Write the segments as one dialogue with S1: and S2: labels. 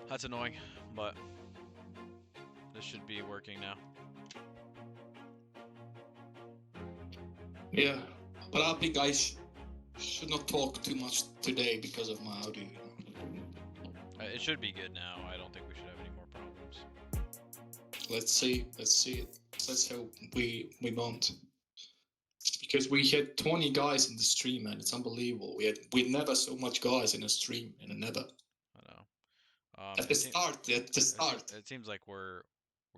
S1: That's annoying, but this should be working now.
S2: Yeah, but I think I should not talk too much today because of my audio.
S1: It should be good now. I don't think we should have any more problems.
S2: Let's see. Let's hope we won't. Because we had 20 guys in the stream, man. It's unbelievable. We never so much guys in a stream, and never.
S1: I know.
S2: At the start.
S1: It seems like we're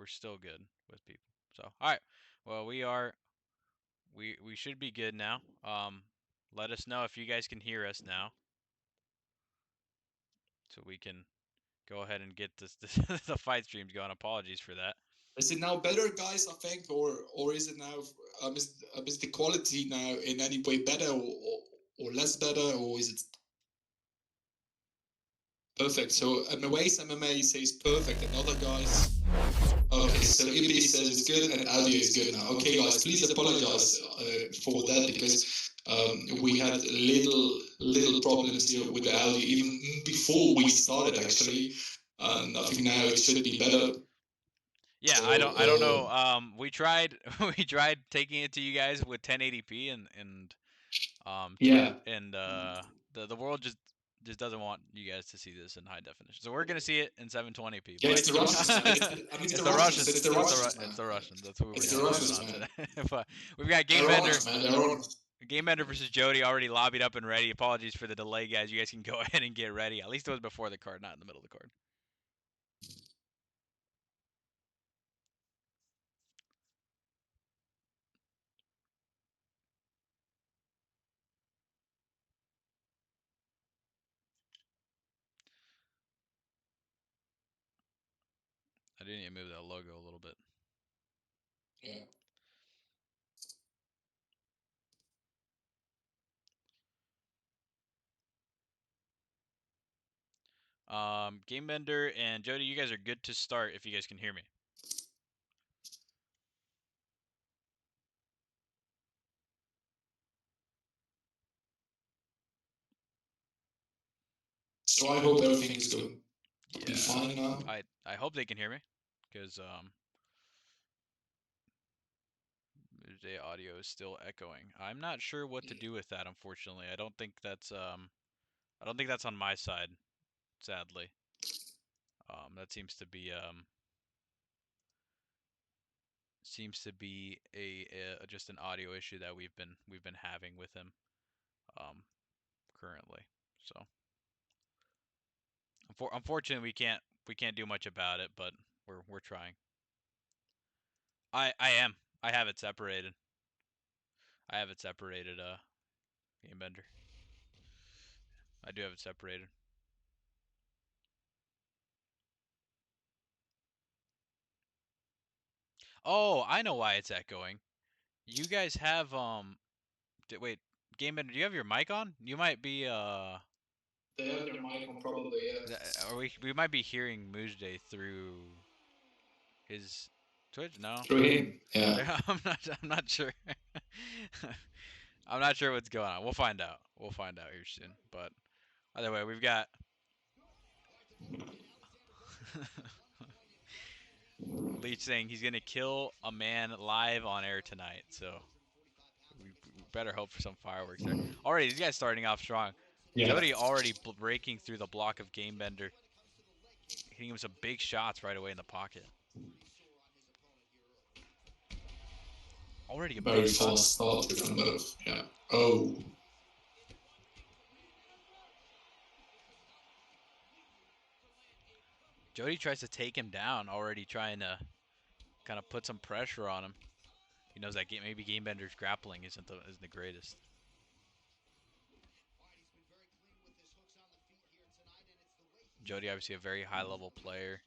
S1: still good with people. So all right. Well, we should be good now. Let us know if you guys can hear us now, so we can go ahead and get this the fight streams going. Apologies for that.
S2: Is it now better, guys? I think, or is it now? Is the quality now in any way better or less better, or is it perfect? So Maways MMA says perfect, and other guys. Okay, so EP says it's good and audio is good now. Okay, guys, please apologize for that because we had little problems here with the audio even before we started actually, and I think now it should be better.
S1: Yeah, so, I don't know. We tried taking it to you guys with 1080p and the world just doesn't want you guys to see this in high definition. So we're gonna see it in 720p.
S2: Yeah, it's the Russians. It's the Russians.
S1: It's the Russians. That's what we're gonna focus on today. But we've got Game Bender versus Jody already lobbied up and ready. Apologies for the delay, guys. You guys can go ahead and get ready. At least it was before the card, not in the middle of the card. I do need to move that logo a little bit.
S2: Yeah.
S1: Game Bender and Jody, you guys are good to start if you guys can hear me.
S2: So I hope everything is going to be fine now.
S1: I hope they can hear me, because the audio is still echoing. I'm not sure what to do with that, unfortunately. I don't think that's on my side, sadly. That seems to be a just an audio issue that we've been having with him currently. So unfortunately we can't do much about it, but we're trying. I have it separated. Game Bender. I do have it separated. Oh, I know why it's echoing. You guys have wait, Game Bender, do you have your mic on? You might be
S2: They have their mic on, probably, yeah.
S1: Or we might be hearing Mujde through his Twitch. No.
S2: Through him. Yeah.
S1: I'm not sure. I'm not sure what's going on. We'll find out. We'll find out here soon. But either way, we've got Leech saying he's gonna kill a man live on air tonight. So we better hope for some fireworks there. Already, these guys starting off strong. Yeah. Jody already breaking through the block of Game Bender, hitting him some big shots right away in the pocket. Already a
S2: very fast start from both. Yeah. Oh.
S1: Jody tries to take him down, already trying to kind of put some pressure on him. He knows that maybe Game Bender's grappling isn't the greatest. Jody, obviously a very high level player,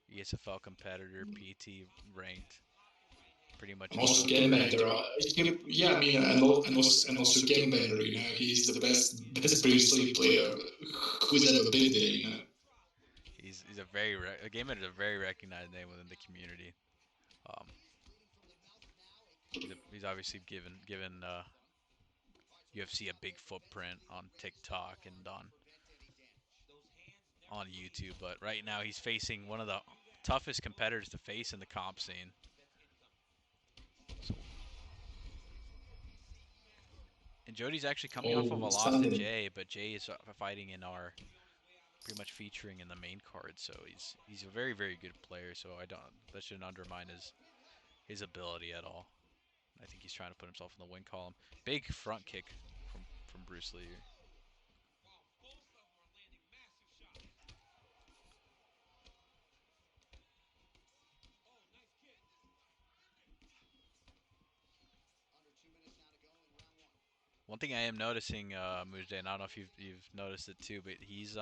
S1: ESFL competitor, PT ranked, pretty much.
S2: Also Game Bender, yeah, I mean, and also Game Bender, you know, he's the best Bruce Lee player who's ever been there, you know.
S1: He's a very Game Bender's a very recognized name within the community. He's obviously given UFC a big footprint on TikTok and on YouTube. But right now he's facing one of the toughest competitors to face in the comp scene. So, and Jody's actually coming off of
S2: Oh,
S1: a loss to
S2: standing.
S1: Jay, but Jay is fighting in our pretty much featuring in the main card. So he's a very good player. So I don't that shouldn't undermine his ability at all. I think he's trying to put himself in the win column. Big front kick from Bruce Lee. One thing I am noticing, Mujde, and I don't know if you've noticed it too, but he's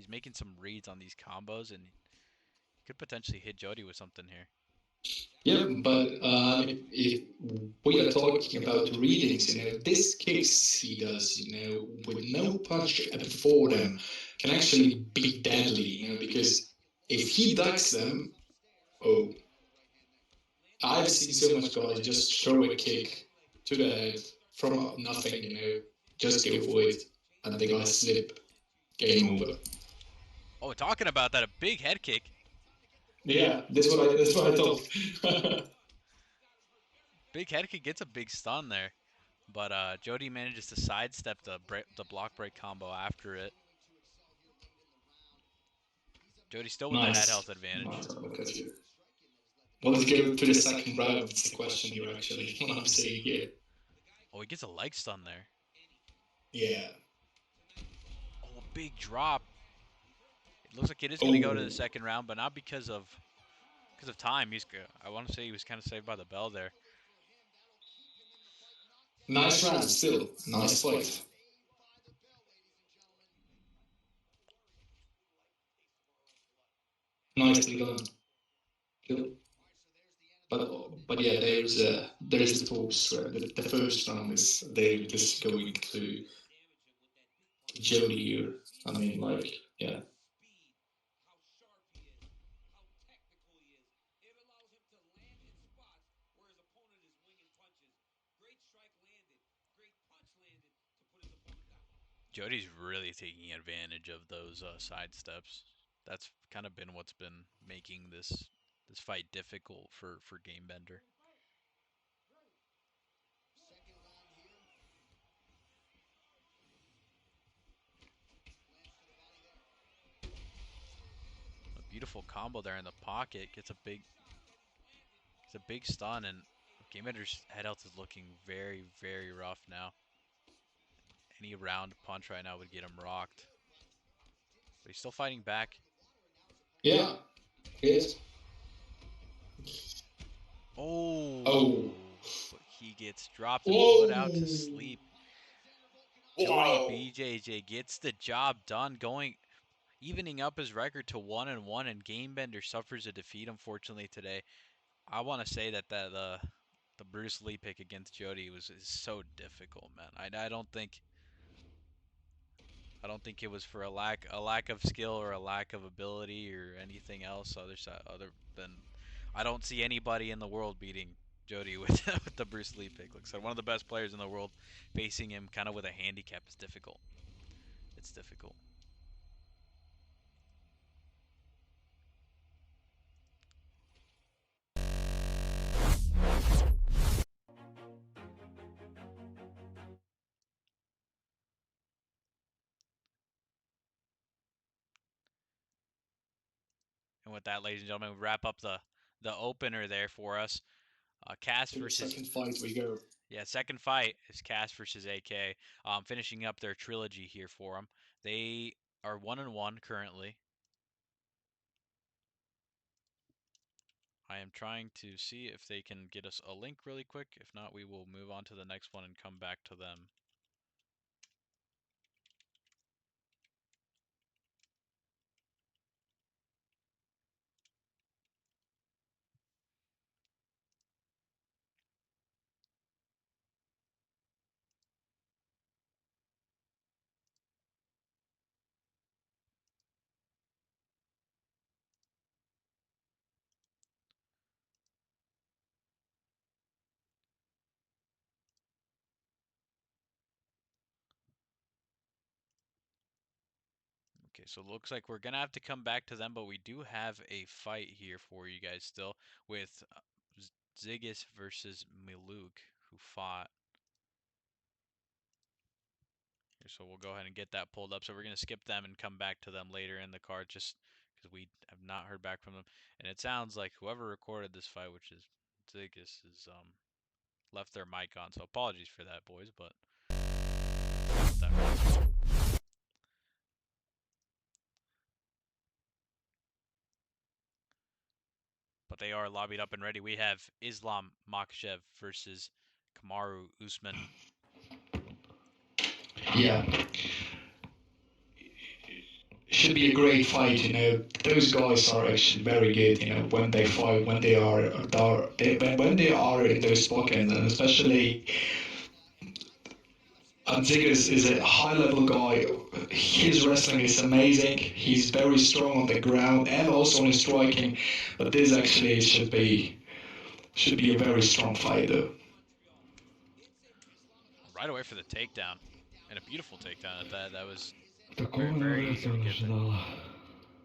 S1: making some reads on these combos and he could potentially hit Jody with something here.
S2: Yeah, but if we are talking about readings, this kicks he does, with no punch before them, can actually be deadly, because if he ducks them, oh, I've seen so much guys just throw a kick to the head from nothing, just go for it, and the guy slip, game over.
S1: Oh, talking about that, a big head kick.
S2: Yeah, that's what I thought.
S1: Big head kick gets a big stun there, but Jody manages to sidestep the block break combo after it. Jody's still with the head
S2: Nice.
S1: health advantage.
S2: Nice. Look at you. Well, let's go to the second round. It's the question here, actually. What I'm saying here.
S1: Oh, he gets a leg stun there.
S2: Yeah.
S1: Oh, a big drop. It looks like it is going to go to
S2: Oh,
S1: the second round, but not because of time. I want to say he was kind of saved by the bell there.
S2: nice round still. Nice fight. Nicely done. Kill. But yeah, there's the talks. The first round is they're just going to Jody here. I mean, like, yeah.
S1: Jody's really taking advantage of those side steps. That's kind of been what's been making this fight difficult for Gamebender. A beautiful combo there in the pocket gets a big stun, and Gamebender's head health is looking very rough now. Any round punch right now would get him rocked, but he's still fighting back.
S2: Yeah. Yes. Oh.
S1: Oh, but he gets dropped and put out to
S2: Whoa.
S1: sleep. Jody
S2: Wow.
S1: BJJ gets the job done, evening up his record to 1-1, and Gamebender suffers a defeat unfortunately today. I want to say that the Bruce Lee pick against Jody is so difficult, man. I don't think it was for a lack of skill or a lack of ability or anything else other than I don't see anybody in the world beating Jody with with the Bruce Lee pick. Like I said, one of the best players in the world, facing him kind of with a handicap is difficult. It's difficult. And with that, ladies and gentlemen, we wrap up the opener there for us. Cass
S2: To the
S1: versus
S2: second fight we go.
S1: Yeah, second fight is Cass versus AK. Finishing up their trilogy here for them. They are 1-1 currently. I am trying to see if they can get us a link really quick. If not, we will move on to the next one and come back to them. Okay, so it looks like we're gonna have to come back to them, but we do have a fight here for you guys still with Zigis versus Miluk, who fought. So we'll go ahead and get that pulled up. So we're gonna skip them and come back to them later in the card, just because we have not heard back from them. And it sounds like whoever recorded this fight, which is Zigis, is left their mic on. So apologies for that, boys, but that but they are lobbied up and ready. We have Islam Makhachev versus Kamaru Usman.
S2: Yeah. Should be a great fight, you know. Those guys are actually very good, you know, when they fight, when they when they are in those pockets, and especially Ziggers is a high-level guy. His wrestling is amazing. He's very strong on the ground and also in striking. But this actually should be a very strong fight, though.
S1: Right away for the takedown, and a beautiful takedown at that. That was very, very easy to get there.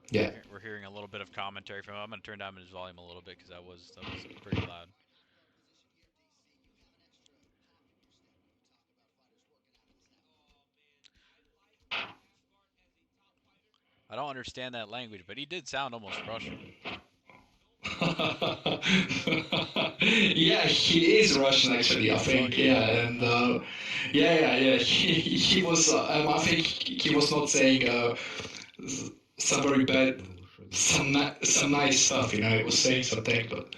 S2: Yeah.
S1: We're hearing a little bit of commentary from him. I'm gonna turn down his volume a little bit because that was pretty loud. I don't understand that language, but he did sound almost Russian.
S2: Yeah, he is Russian actually. I think. Yeah, and yeah. He was. I think he was not saying some very bad, some nice stuff. You know, he was saying something, but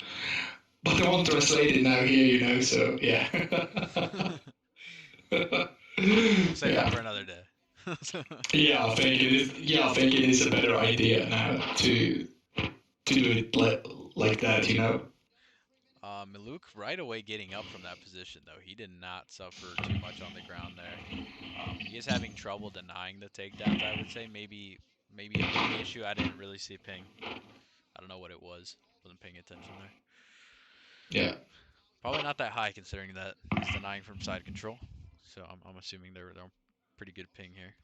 S2: I won't translate it now here. You know, so yeah.
S1: We'll save that
S2: Yeah.
S1: for another day.
S2: Yeah, I think it is. Yeah, I think it is a better idea now to do it like that. You know.
S1: Miluk right away getting up from that position, though. He did not suffer too much on the ground there. He is having trouble denying the takedowns, I would say. Maybe a ping issue. I didn't really see ping. I don't know what it was. Wasn't paying attention there.
S2: Yeah.
S1: Probably not that high considering that he's denying from side control. So I'm assuming they're pretty good ping here.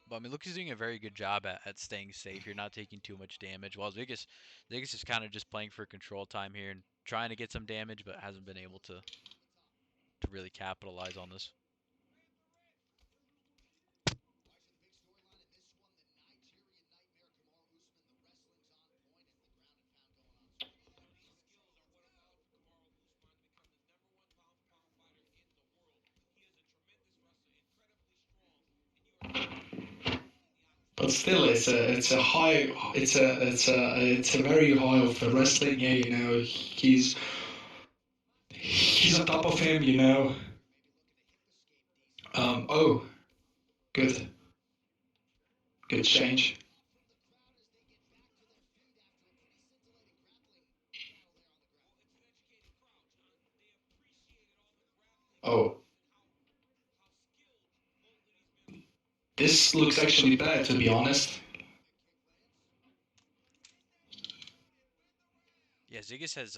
S1: But I mean, Lucas is doing a very good job at staying safe. You're not taking too much damage. While Vegas is kind of just playing for control time here and trying to get some damage, but hasn't been able to really capitalize on this.
S2: But still, it's a very high of wrestling. Yeah, you know, he's on top of him. You know. Oh, good, good change. Oh, this looks actually bad, to be honest.
S1: Yeah, Ziggis has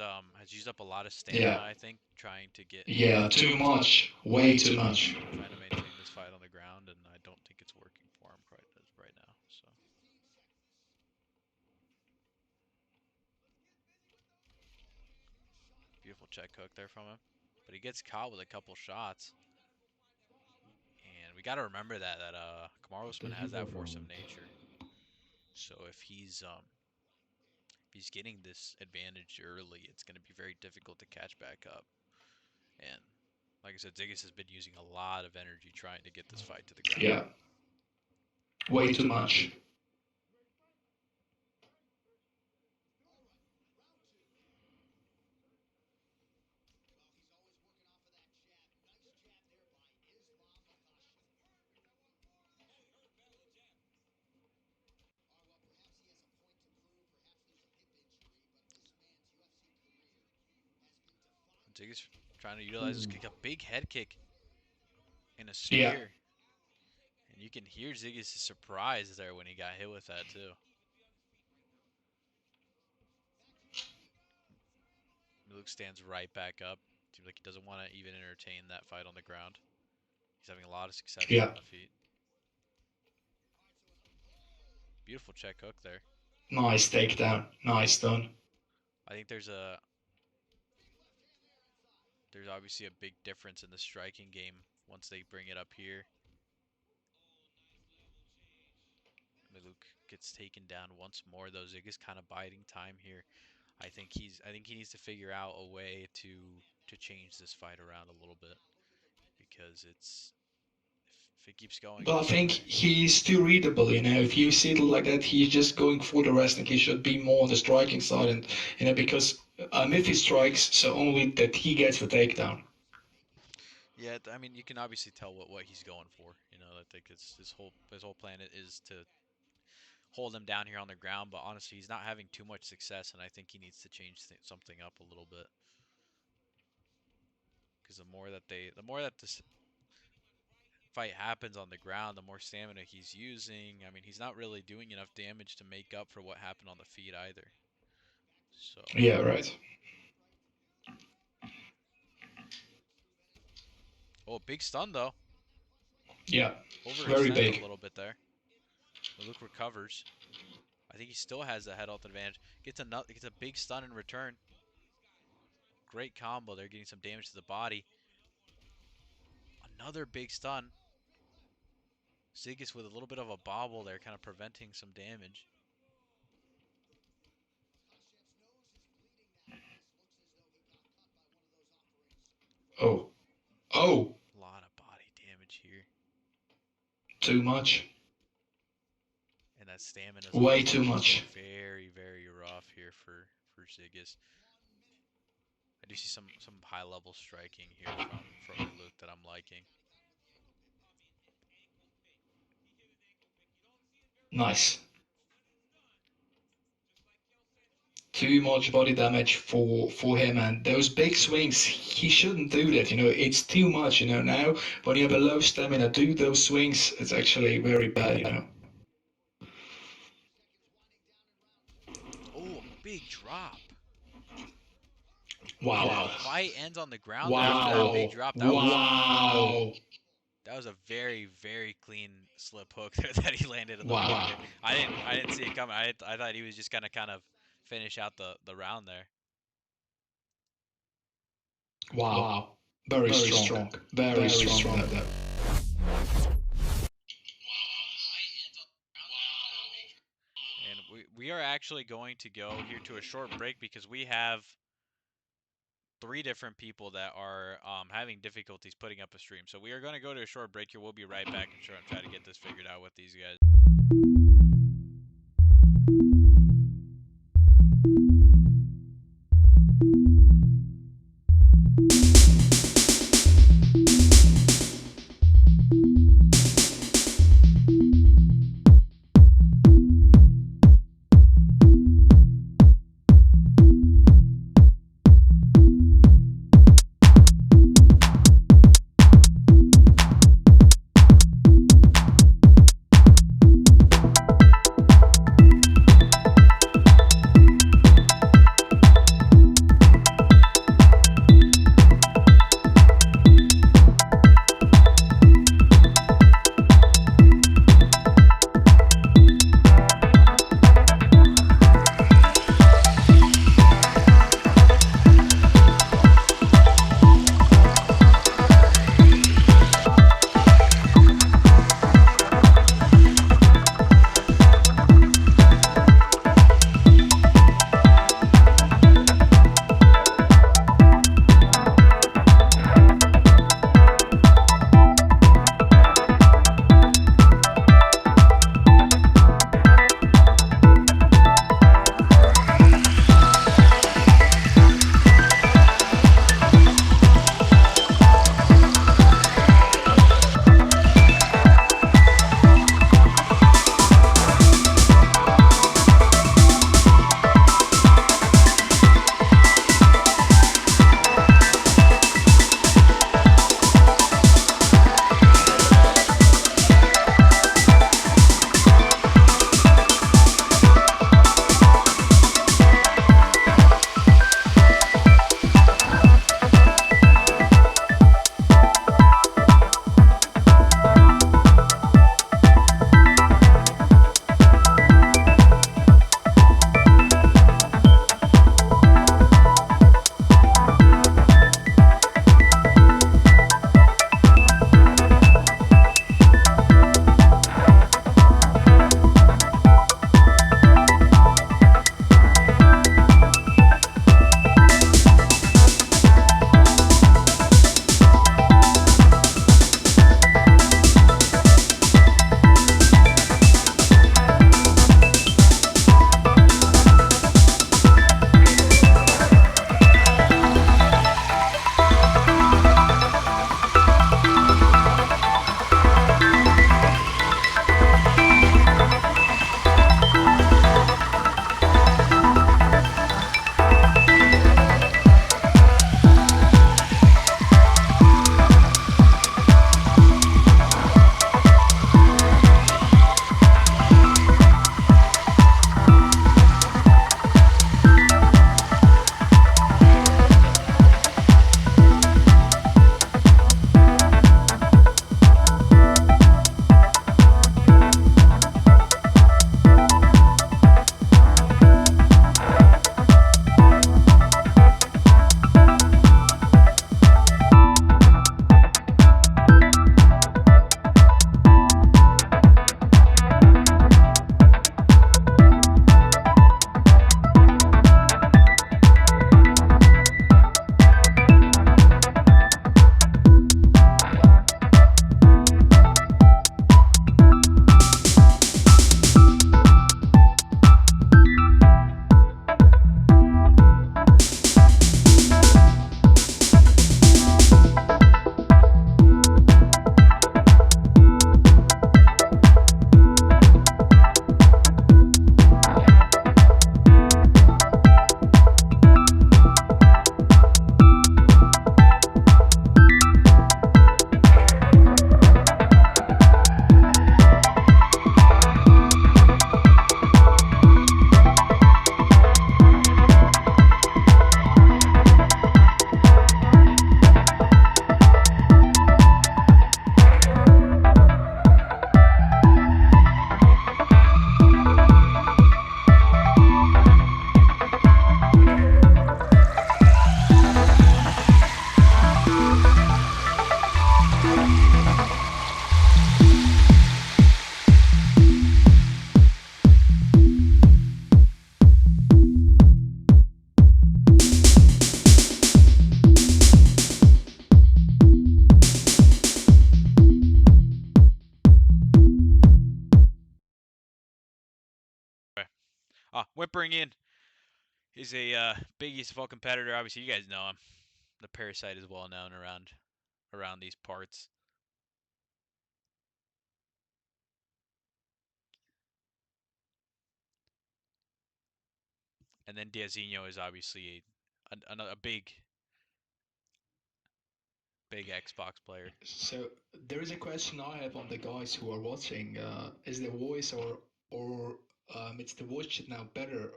S1: used up a lot of stamina, I think, trying to get
S2: Yeah, too much, way too much.
S1: trying to maintain this fight on the ground, and I don't think it's working for him quite as right now. So beautiful check hook there from him, but he gets caught with a couple shots. And we got to remember that Kamaru Usman has that force of nature. So if he's getting this advantage early, it's going to be very difficult to catch back up. And like I said, Zigis has been using a lot of energy trying to get this fight to the ground.
S2: Yeah, way too much.
S1: Zigis trying to utilize this kick, a big head kick and a
S2: Yeah.
S1: spear. And you can hear Zigis' surprise there when he got hit with that too. Luke stands right back up. Seems like he doesn't want to even entertain that fight on the ground. He's having a lot of success
S3: Yeah.
S1: on the feet. Beautiful check hook there.
S3: Nice takedown. Nice done.
S1: I think there's obviously a big difference in the striking game once they bring it up here. Miluk gets taken down once more though. Zig is kind of biding time here. I think he needs to figure out a way to change this fight around a little bit, because if it keeps going
S3: But I
S1: this
S3: think
S1: way.
S3: he's too readable, you know. If you see it like that, he's just going for the wrestling. He should be more on the striking side, and because if he strikes, so only that he gets the takedown.
S1: Yeah, I mean, you can obviously tell what he's going for. I think his whole plan is to hold him down here on the ground. But honestly, he's not having too much success, and I think he needs to change something up a little bit. Because the more that this fight happens on the ground, the more stamina he's using. I mean, he's not really doing enough damage to make up for what happened on the feet either. So.
S3: Yeah, right.
S1: Oh, big stun though.
S3: Yeah, very
S1: Overextended
S3: big.
S1: a little bit there. Luke recovers. I think he still has the head health advantage. Gets a big stun in return. Great combo. They're getting some damage to the body. Another big stun. Zigis with a little bit of a bobble there, kind of preventing some damage.
S3: Oh. Oh.
S1: A lot of body damage here.
S3: Too much.
S1: And that stamina is
S3: way too much.
S1: Very, very rough here for Zigis. I do see some high level striking here from Luke that I'm liking.
S3: Nice. Too much body damage for him, and those big swings, he shouldn't do that. It's too much. Now when you have a low stamina, do those swings. It's actually very bad.
S1: Oh, a big drop.
S3: Wow.
S1: Fight ends on the ground.
S3: Wow.
S1: After that big drop.
S3: Wow.
S1: That was a very, very clean slip hook that he landed in the pocket. I didn't see it coming. I thought he was just gonna kind of finish out the round there.
S3: Wow. Very strong. Very strong.
S1: And we are actually going to go here to a short break because we have 3 different people that are having difficulties putting up a stream. So we are going to go to a short break here. We'll be right back and try to get this figured out with these guys. bring in is a big ESFL competitor. Obviously, you guys know him. The Parasite is well known around these parts. And then Diazinho is obviously a big Xbox player.
S3: So there is a question I have on the guys who are watching. Is the voice or it's the voice now better?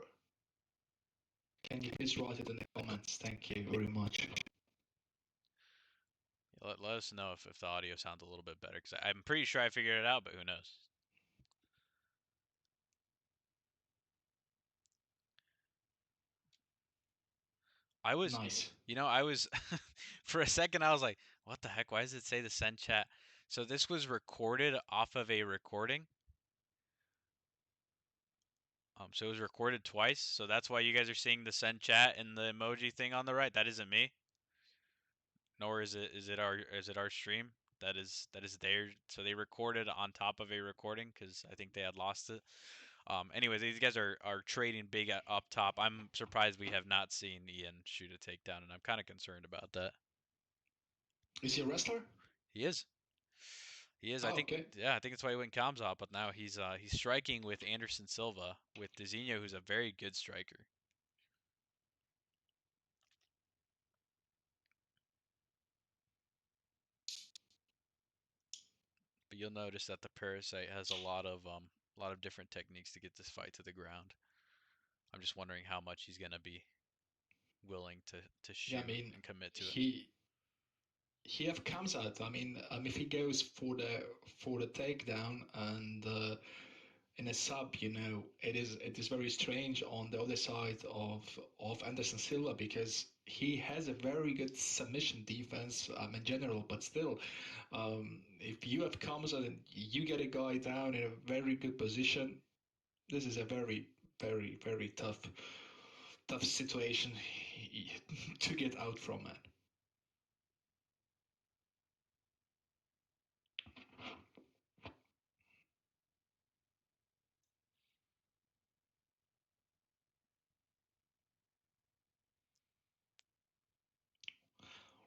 S3: Can you please write it in the comments? Thank you very much.
S1: Let us know if the audio sounds a little bit better, because I'm pretty sure I figured it out, but who knows? I was,
S3: Nice.
S1: I was, for a second, I was like, what the heck? Why does it say the send chat? So this was recorded off of a recording. So it was recorded twice. So that's why you guys are seeing the send chat and the emoji thing on the right. That isn't me. Nor is it our stream. That is theirs. So they recorded on top of a recording because I think they had lost it. Anyways, these guys are trading big up top. I'm surprised we have not seen Ian shoot a takedown, and I'm kind of concerned about that.
S3: Is he a wrestler?
S1: He is. He is. I
S3: Oh,
S1: think.
S3: okay.
S1: Yeah, I think that's why he went Kamzat. But now he's striking with Anderson Silva with Dezinho, who's a very good striker. But you'll notice that the Parasite has a lot of different techniques to get this fight to the ground. I'm just wondering how much he's gonna be willing to
S3: Yeah, I
S1: shoot
S3: mean,
S1: and commit to it.
S3: he have comes out. I mean, if he goes for the takedown and in a sub, it is very strange on the other side of Anderson Silva because he has a very good submission defense in general, but still, if you have comes out and you get a guy down in a very good position, this is a very very tough situation to get out from, man.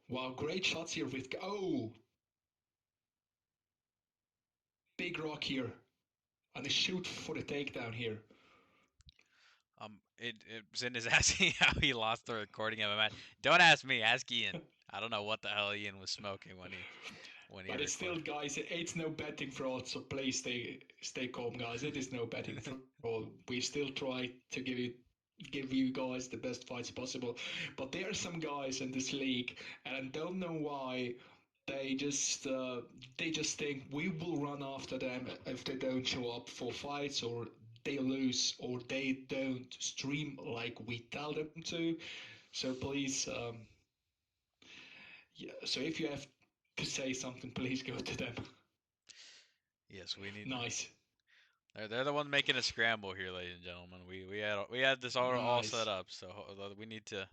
S3: Wow, great shots here with big rock here and a shoot for the takedown here.
S1: It Zin is asking how he lost the recording of a match. Don't ask me. Ask Ian. I don't know what the hell Ian was smoking when he
S3: But it's still,
S1: recorded.
S3: guys, it's no betting fraud, so please stay calm, guys. It is no betting fraud. We still try to give you guys the best fights possible, but there are some guys in this league, and I don't know why they just think we will run after them if they don't show up for fights or they lose or they don't stream like we tell them to. So please, yeah. So if you have to say something, please go to them.
S1: Yes, we need.
S3: Nice,
S1: They're the ones making a scramble here, ladies and gentlemen. We had this all set
S3: nice.
S1: up, so we need to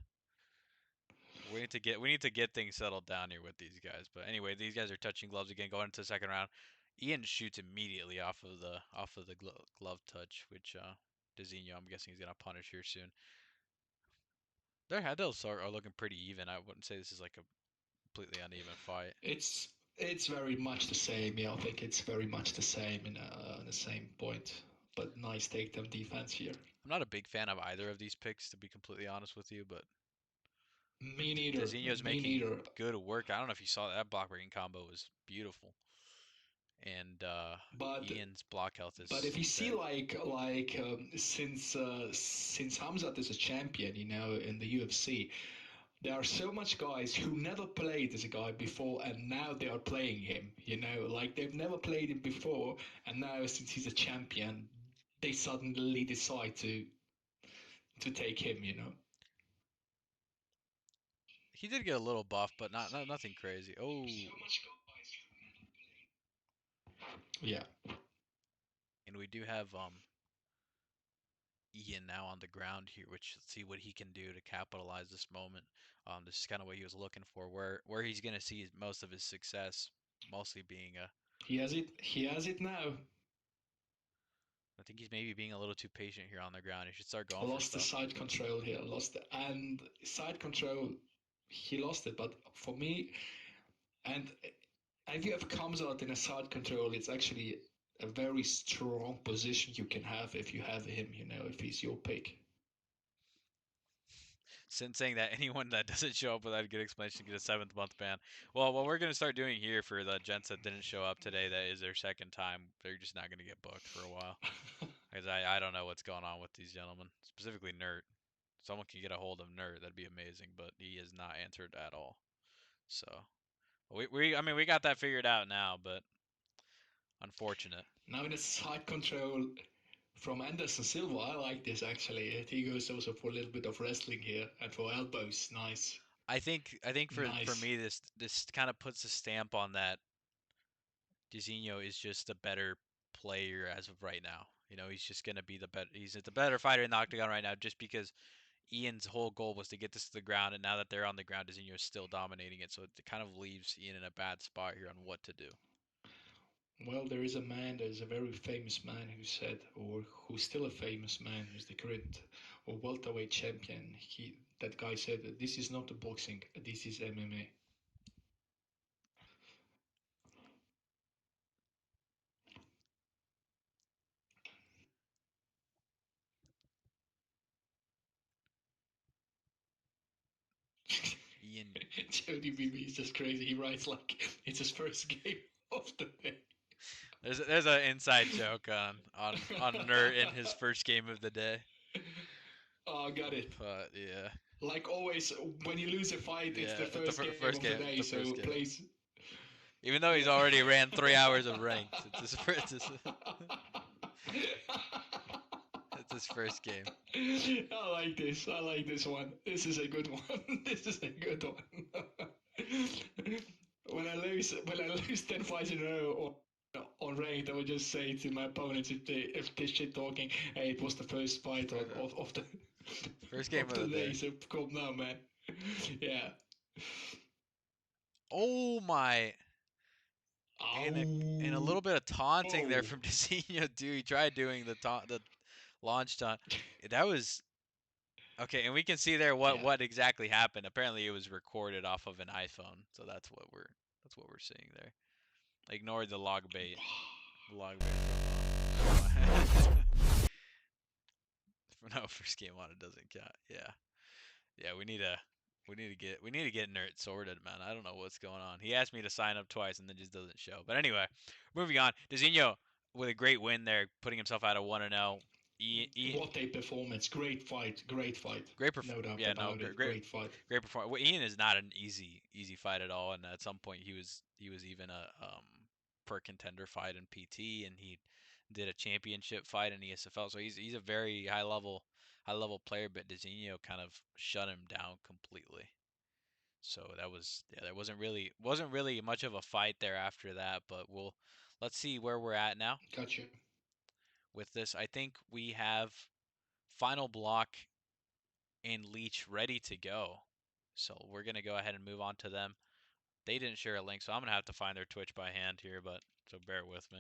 S1: get things settled down here with these guys. But anyway, these guys are touching gloves again, going into the second round. Ian shoots immediately off of the glove touch, which Dezinho, I'm guessing he's gonna punish here soon. Their handles are looking pretty even. I wouldn't say this is like a completely uneven fight.
S3: It's very much the same. Yeah, I think it's very much the same in the same point. But nice takedown defense here.
S1: I'm not a big fan of either of these picks, to be completely honest with you, but
S3: Me neither.
S1: Dezinho's
S3: Me
S1: making
S3: neither.
S1: good work. I don't know if you saw that block breaking combo was beautiful, and
S3: But
S1: Ian's block health
S3: but
S1: is
S3: if you see
S1: pathetic.
S3: since Hamzat is a champion, in the UFC, there are so much guys who never played as a guy before, and now they are playing him. Like they've never played him before, and now since he's a champion, they suddenly decide to take him.
S1: He did get a little buff, but not nothing crazy. Oh,
S3: Yeah.
S1: and we do have Ian now on the ground here, which let's see what he can do to capitalize this moment. This is kind of what he was looking for, where he's gonna see most of his success, mostly being a.
S3: He has it. He has it now.
S1: I think he's maybe being a little too patient here on the ground. He should start going for
S3: Lost the
S1: stuff.
S3: side control here. And side control, he lost it. But for me, and if you have comes out in a side control, it's actually a very strong position you can have if you have him. You know, if he's your pick.
S1: Since saying that anyone that doesn't show up without a good explanation get a 7th-month ban. Well, what we're gonna start doing here for the gents that didn't show up today, that is their second time, they're just not gonna get booked for a while. Because I don't know what's going on with these gentlemen, specifically Nert. Someone can get a hold of Nert, that'd be amazing, but he has not answered at all. So I mean we got that figured out now, but unfortunate.
S3: Now in a side control from Anderson Silva, I like this actually. He goes also for a little bit of wrestling here and for elbows. Nice.
S1: I think for
S3: Nice.
S1: me this kind of puts a stamp on that Dizinho is just a better player as of right now. You know, he's just gonna be the better. He's the better fighter in the octagon right now, just because Ian's whole goal was to get this to the ground, and now that they're on the ground, Dizinho is still dominating it. So it kind of leaves Ian in a bad spot here on what to do.
S3: Well, there's a very famous man who said, or who's still a famous man, who's the current or welterweight champion. That guy said, "This is not a boxing, this is MMA."
S1: Ian,
S3: Jody BB is just crazy. He writes like it's his first game of the day.
S1: there's an inside joke on Nerd in his first game of the day.
S3: Oh, got it.
S1: But yeah,
S3: Like always, when you lose a fight, it's
S1: yeah,
S3: the first game
S1: first
S3: of the
S1: game,
S3: day.
S1: the
S3: So
S1: first game.
S3: please,
S1: Even though he's
S3: yeah.
S1: already ran 3 hours of ranked, it's his first. It's his first game.
S3: I like this. I like this one. This is a good one. This is a good one. When I lose 10 fights in a row on ranked, I would just say to my opponents if they shit talking, hey, it was the first fight of the
S1: First game
S3: of
S1: of
S3: the
S1: the
S3: day.
S1: day.
S3: So come now, man. Yeah.
S1: Oh my! And a little bit of taunting there
S3: Oh.
S1: from Dizinho too. He tried doing the launch taunt. That was okay, and we can see there
S3: Yeah.
S1: what exactly happened. Apparently, it was recorded off of an iPhone, so that's what we're seeing there. Ignore the log bait. The log bait from no first game on it doesn't count. Yeah. Yeah, we need to get Nerd sorted, man. I don't know what's going on. He asked me to sign up twice and then just doesn't show. But anyway, moving on. Dizinho with a great win there, putting himself out of 1-0.
S3: What a performance! Great fight! Great fight! No doubt
S1: Yeah, no,
S3: about it. Great fight.
S1: great performance. Well, Ian is not an easy fight at all, and at some point he was even a per contender fight in PT, and he did a championship fight in ESFL. So he's a very high level player, but Dizinho kind of shut him down completely. So that was yeah, there wasn't really much of a fight there after that, but let's see where we're at now
S3: Gotcha.
S1: with this. I think we have final block and Leech ready to go. So we're gonna go ahead and move on to them. They didn't share a link, so I'm gonna have to find their Twitch by hand here, but so bear with me.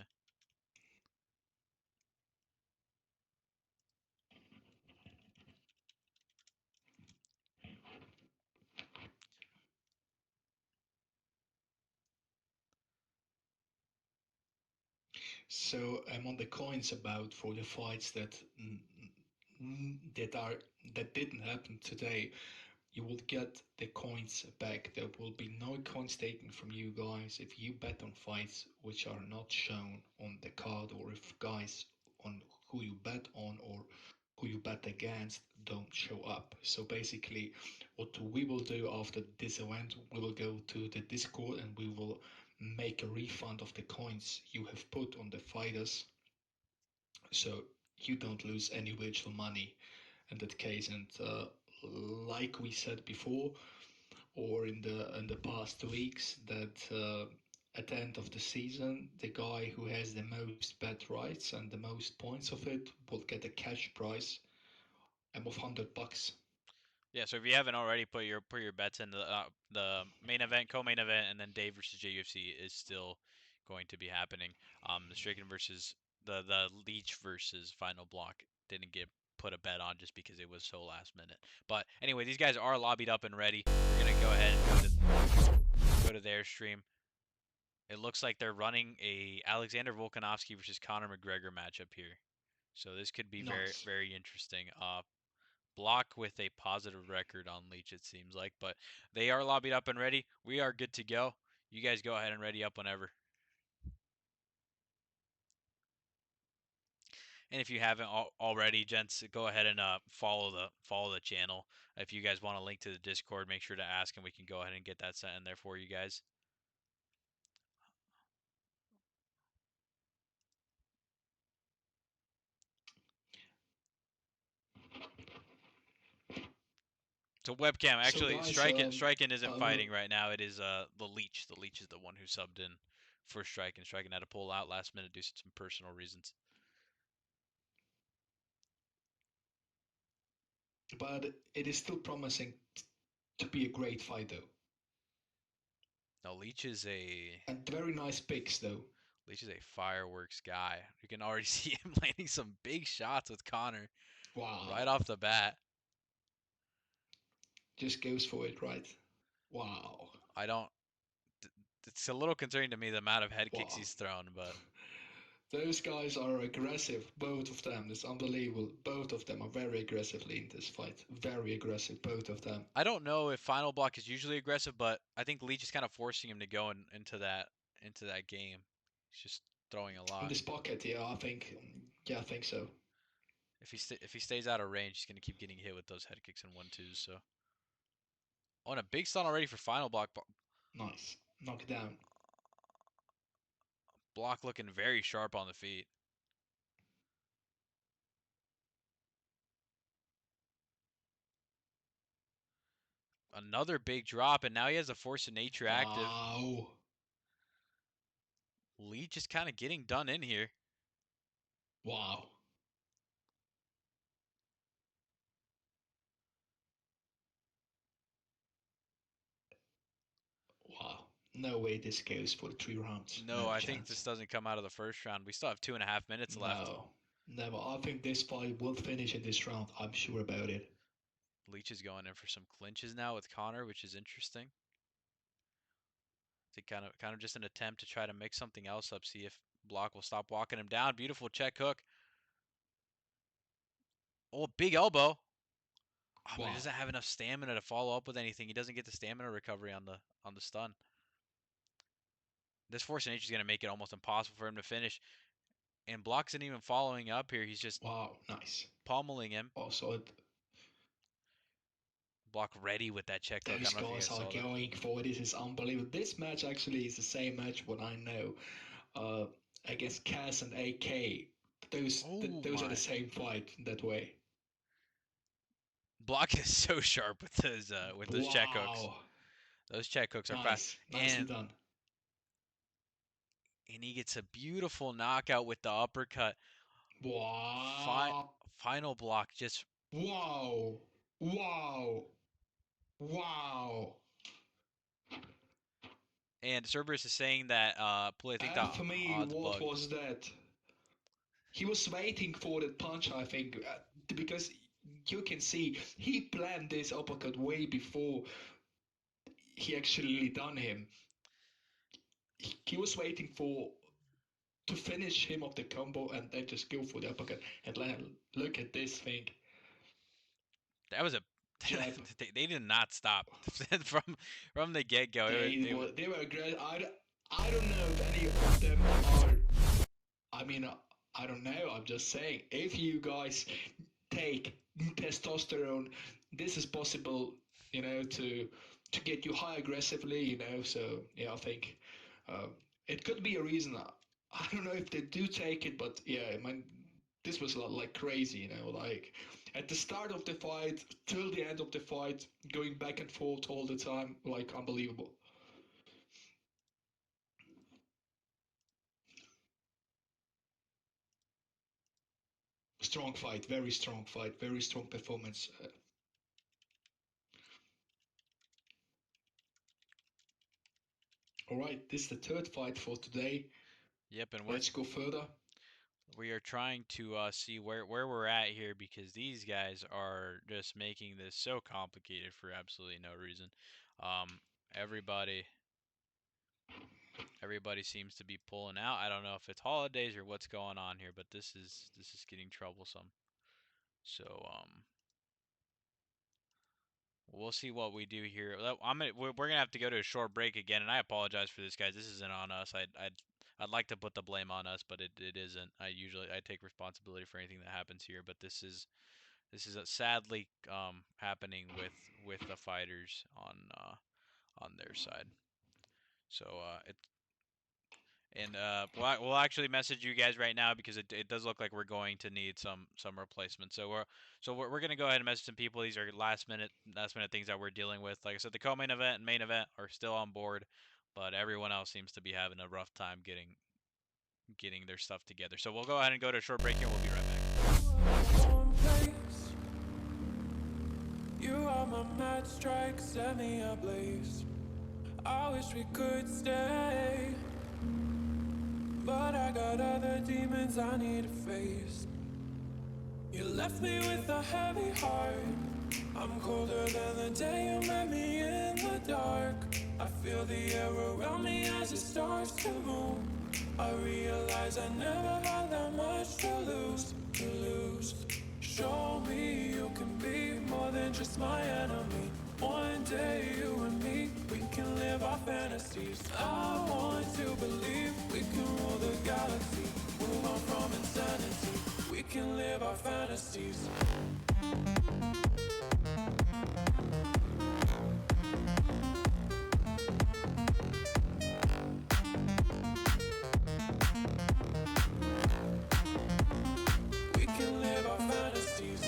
S3: So I'm on the coins about for the fights that are that didn't happen today. You will get the coins back. There will be no coins taken from you guys if you bet on fights which are not shown on the card, or if guys on who you bet on or who you bet against don't show up. So basically, what we will do after this event, we will go to the Discord and we will make a refund of the coins you have put on the fighters, so you don't lose any virtual money in that case. And like we said before, or in the past weeks, that at the end of the season, the guy who has the most bet rights and the most points of it will get a cash prize of $100.
S1: Yeah, so if you haven't already put your bets in the main event, co-main event, and then Dave versus JUFC is still going to be happening. The Stricken versus the Leech versus Final Block didn't get put a bet on just because it was so last minute. But anyway, these guys are lobbied up and ready. We're gonna go ahead and go to their stream. It looks like they're running a Alexander Volkanovski versus Conor McGregor matchup here. So this could be very
S3: Nice.
S1: very interesting. Block with a positive record on Leech, it seems like, but they are lobbied up and ready. We are good to go. You guys go ahead and ready up whenever. And if you haven't already, gents, go ahead and follow the channel. If you guys want a link to the Discord, make sure to ask, and we can go ahead and get that sent in there for you guys. So webcam, actually,
S3: So guys,
S1: Striken isn't fighting right now. It is the Leech. The Leech is the one who subbed in for Striken. Striken had to pull out last minute due to some personal reasons.
S3: but it is still promising to be a great fight though.
S1: Now Leech is a
S3: And very nice picks though.
S1: Leech is a fireworks guy. You can already see him landing some big shots with Conor
S3: Wow.
S1: right off the bat.
S3: Just goes for it, right? Wow.
S1: I don't. It's a little concerning to me the amount of head kicks
S3: Wow.
S1: he's thrown, but
S3: Those guys are aggressive, both of them. It's unbelievable. Both of them are very aggressively in this fight. Very aggressive, both of them.
S1: I don't know if Final Block is usually aggressive, but I think Leech is kind of forcing him to go into that game. He's just throwing a
S3: In
S1: lot.
S3: this pocket, yeah, I think so.
S1: If he stays out of range, he's gonna keep getting hit with those head kicks and 1-2s. So, oh, and a big stun already for Final Block.
S3: Nice. Knock down.
S1: Block looking very sharp on the feet. Another big drop, and now he has a Force of Nature active.
S3: Wow.
S1: Leech is kind of getting done in here.
S3: Wow. Wow. No way this goes for 3 rounds.
S1: No,
S3: No
S1: I think
S3: chance.
S1: this doesn't come out of the first round. We still have 2.5 minutes left.
S3: No. Never. I think this fight will finish in this round. I'm sure about it.
S1: Leech is going in for some clinches now with Conor, which is interesting. I think kind of just an attempt to try to mix something else up, see if Block will stop walking him down. Beautiful check hook. Oh, big elbow. Oh, but he doesn't have enough stamina to follow up with anything. He doesn't get the stamina recovery on the stun. This Force of Nature is going to make it almost impossible for him to finish. And Block isn't even following up here. He's just
S3: nice.
S1: pummeling him.
S3: Also,
S1: Block ready with that check hook.
S3: those guys are going for it. This is unbelievable. This match actually is the same match what I know against Cass and AK. Those are the same fight that way.
S1: Block is so sharp with those check hooks. Those check hooks are fast.
S3: Nicely done.
S1: And he gets a beautiful knockout with the uppercut.
S3: Wow.
S1: Final Block just.
S3: Wow. Wow. Wow.
S1: And Cerberus is saying that I think that
S3: for me, what was that? He was waiting for that punch, I think, because you can see he planned this uppercut way before he actually done him. He was waiting to finish him off the combo and then just go for the uppercut. And look at this thing.
S1: That was a. They did not stop from the get go.
S3: They were great. I don't know if any of them are. I mean, I don't know. I'm just saying, if you guys take testosterone, this is possible, to get you high aggressively, So yeah, I think it could be a reason. I don't know if they do take it, but yeah, I mean, this was like crazy, like at the start of the fight till the end of the fight, going back and forth all the time, like unbelievable. Strong fight, very strong performance. All right, this is the third fight for today.
S1: Yep, and
S3: let's go further.
S1: We are trying to see where we're at here because these guys are just making this so complicated for absolutely no reason. Um, everybody everybody seems to be pulling out. I don't know if it's holidays or what's going on here, but this is getting troublesome. So we'll see what we do here. We're gonna have to go to a short break again, and I apologize for this, guys. This isn't on us. I'd like to put the blame on us, but it isn't. I take responsibility for anything that happens here, but this is sadly happening with the fighters on their side. So we'll actually message you guys right now because it does look like we're going to need some replacements. So we're gonna go ahead and message some people. These are last minute things that we're dealing with. Like I said, the co-main event and main event are still on board, but everyone else seems to be having a rough time getting their stuff together. So we'll go ahead and go to a short break here. We'll be right back. You are my mad strike, set me ablaze. I wish we could stay, but I got other demons I need to face. You left me with a heavy heart. I'm colder than the day you met me in the dark. I feel the air around me as it starts to move. I realize I never had that much to lose. Show me you can be more than just my enemy. One day you and me, we can live our fantasies. I want to believe we can rule the galaxy. Move on from insanity. We can live our fantasies. We can live our fantasies.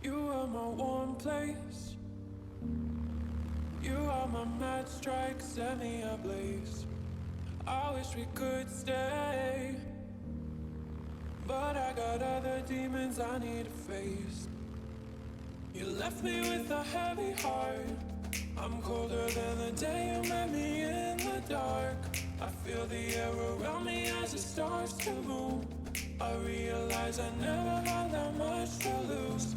S1: You are my warm place. You are my mad strike, set me ablaze. I wish we could stay, but I got other demons I need to face. You left me with a heavy heart. I'm colder than the day you met me in the dark. I feel the air around me as it starts to move. I realize I never had that much to lose.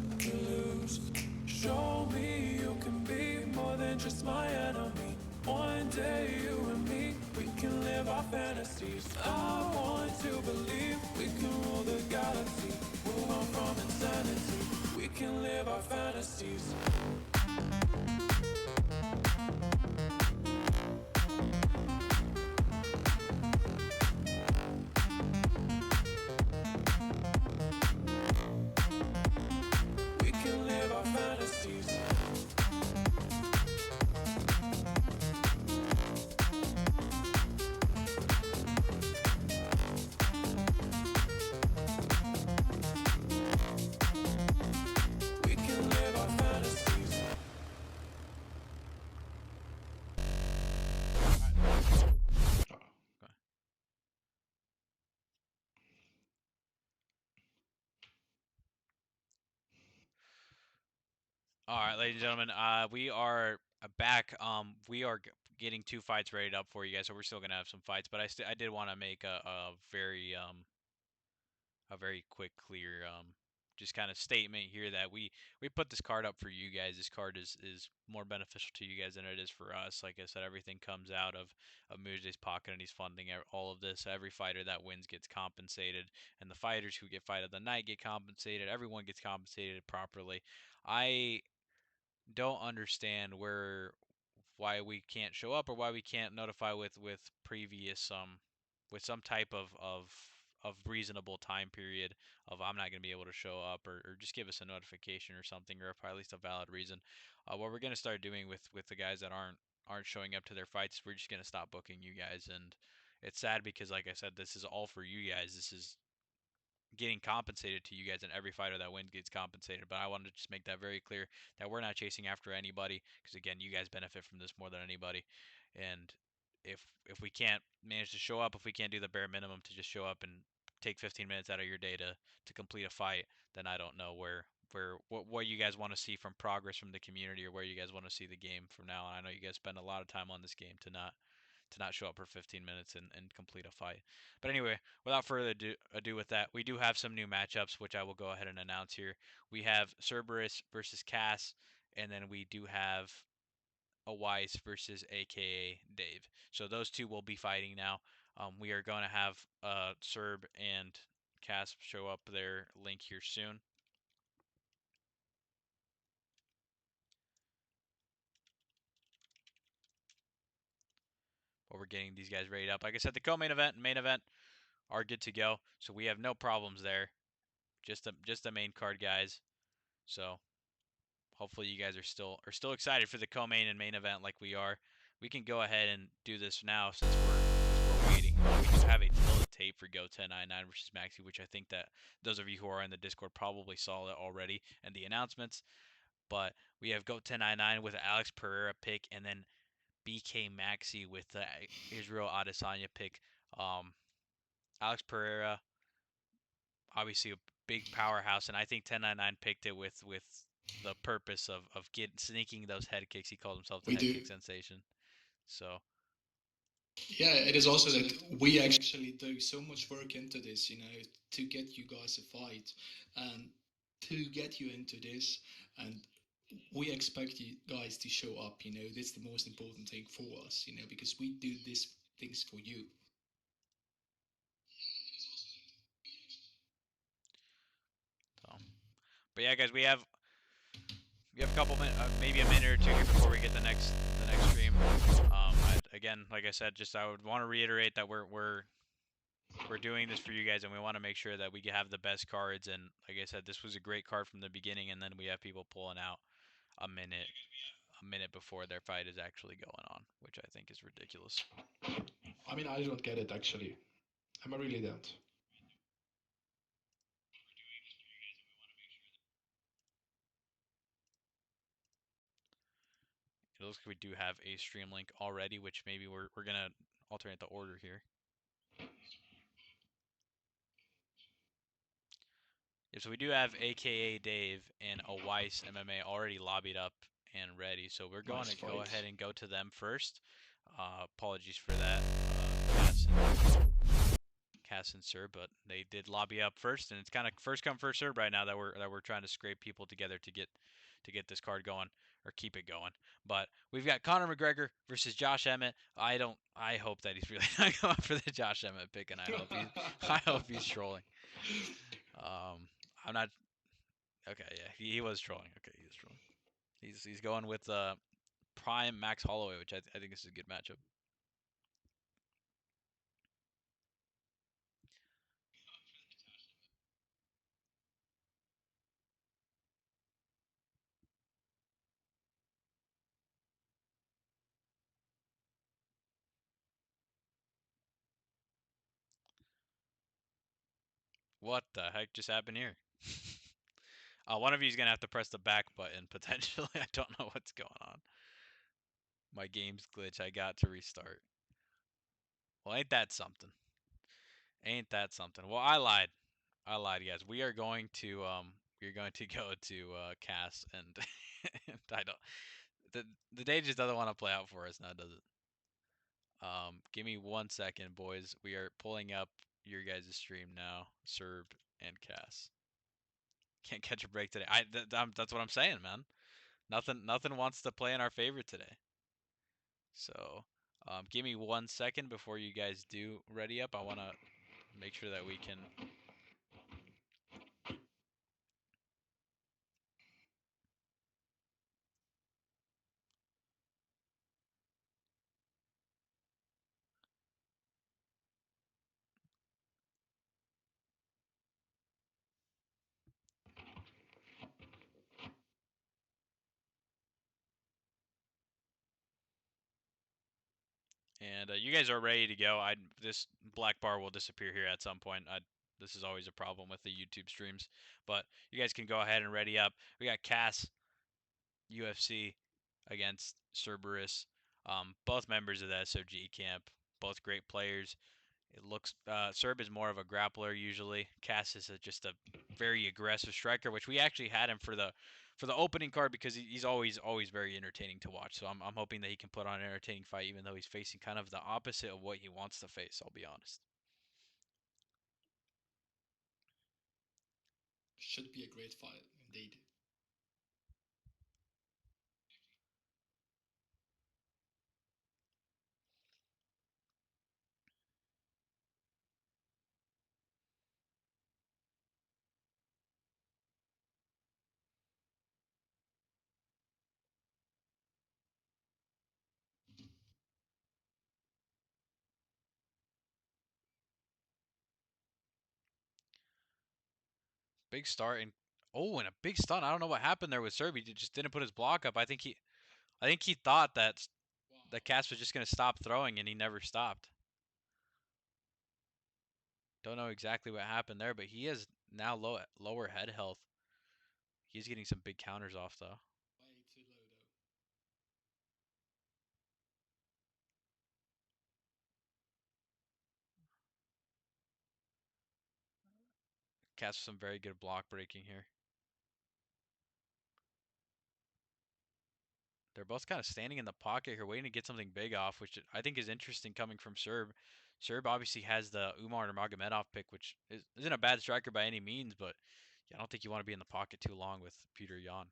S1: Show me you can be more than just my enemy. One day you and me, we can live our fantasies. I want to believe we can rule the galaxy. Move on from insanity. We can live our fantasies. We can live our fantasies. We can live our fantasies. All right, ladies and gentlemen, we are back. We are getting two fights rated up for you guys, so we're still gonna have some fights. But I did want to make a very quick, clear, just kind of statement here that we put this card up for you guys. This card is more beneficial to you guys than it is for us. Like I said, everything comes out of Mujde's pocket, and he's funding all of this. Every fighter that wins gets compensated, and the fighters who get fight of the night get compensated. Everyone gets compensated properly. I don't understand why we can't show up or why we can't notify with previous with some type of reasonable time period of I'm not going to be able to show up, or just give us a notification or something, or at least a valid reason. What we're going to start doing with the guys that aren't showing up to their fights, we're just going to stop booking you guys. And it's sad because, like I said, this is all for you guys. This is getting compensated to you guys, and every fighter that wins gets compensated. But I wanted to just make that very clear that we're not chasing after anybody, because again, you guys benefit from this more than anybody. And if we can't manage to show up, if we can't do the bare minimum to just show up and take 15 minutes out of your day to complete a fight, then I don't know what you guys want to see from progress from the community, or where you guys want to see the game from now on. I know you guys spend a lot of time on this game to not show up for 15 minutes and complete a fight. But anyway, without further ado with that, we do have some new matchups, which I will go ahead and announce here. We have Cerberus versus Cass, and then we do have a Weiss versus AKA Dave. So those two will be fighting now. We are going to have Serb and Cass show up their link here soon. But we're getting these guys ready up. Like I said, the co-main event and main event are good to go, so we have no problems there. Just the main card guys. So hopefully you guys are still excited for the co-main and main event like we are. We can go ahead and do this now since we're waiting. We do have a tilted tape for GOAT1099 versus MAXI, which I think that those of you who are in the Discord probably saw it already and the announcements. But we have GOAT1099 with Alex Pereira pick, and then BK MAXI with the Israel Adesanya pick. Alex Pereira, obviously a big powerhouse, and I think 1099 picked it with the purpose of sneaking those head kicks. He called himself the head kick sensation. So
S3: yeah, it is also that we actually do so much work into this, to get you guys a fight and to get you into this, and we expect you guys to show up. That's the most important thing for us, because we do these things for you.
S1: but yeah, guys, we have a couple minutes, maybe a minute or two here before we get the next stream. Again, like I said, I would want to reiterate that we're doing this for you guys, and we want to make sure that we have the best cards. And like I said, this was a great card from the beginning, and then we have people pulling out a minute before their fight is actually going on, which I think is ridiculous.
S3: I mean, I don't get it actually. I really don't.
S1: It looks like we do have a stream link already, which maybe we're gonna alternate the order here. Yeah, so we do have AKA Dave and a Weiss MMA already lobbied up and ready. So we're going to go ahead and go to them first. Apologies for that, Cass and Sir, but they did lobby up first, and it's kind of first come first serve right now that we're trying to scrape people together to get this card going or keep it going. But we've got Conor McGregor versus Josh Emmett. I hope that he's really not going for the Josh Emmett pick, and I hope he's trolling. I'm not. Okay, yeah, he was trolling. Okay, he was trolling. He's going with Prime Max Holloway, which I think this is a good matchup. What the heck just happened here? One of you is gonna have to press the back button potentially. I don't know what's going on. My game's glitch. I got to restart. Well, ain't that something? Ain't that something? Well, I lied. Guys. We are going to go to Cass, and and I don't. The day just doesn't want to play out for us now, does it? Give me 1 second, boys. We are pulling up your guys' stream now, Serb and Cass. Can't catch a break today. That's what I'm saying, man. Nothing wants to play in our favor today. So, give me 1 second before you guys do ready up. I want to make sure that we can. And you guys are ready to go. This black bar will disappear here at some point. This is always a problem with the YouTube streams, but you guys can go ahead and ready up. We got Cass, UFC against Cerberus. Both members of the SOG camp, both great players. It looks Serb is more of a grappler usually. Cass is just a very aggressive striker, which we actually had him for the opening card because he's always very entertaining to watch. So I'm hoping that he can put on an entertaining fight, even though he's facing kind of the opposite of what he wants to face. I'll be honest.
S2: Should be a great fight indeed.
S1: Big start and and a big stun. I don't know what happened there with Serb. He just didn't put his block up. I think he thought that the Cass was just gonna stop throwing, and he never stopped. Don't know exactly what happened there, but he has now lower head health. He's getting some big counters off though.
S2: Way too low though.
S1: Cass with some very good block breaking here. They're both kind of standing in the pocket here, waiting to get something big off, which I think is interesting coming from Serb. Serb obviously has the Umar Nurmagomedov pick, which isn't a bad striker by any means, but I don't think you want to be in the pocket too long with Peter Yan.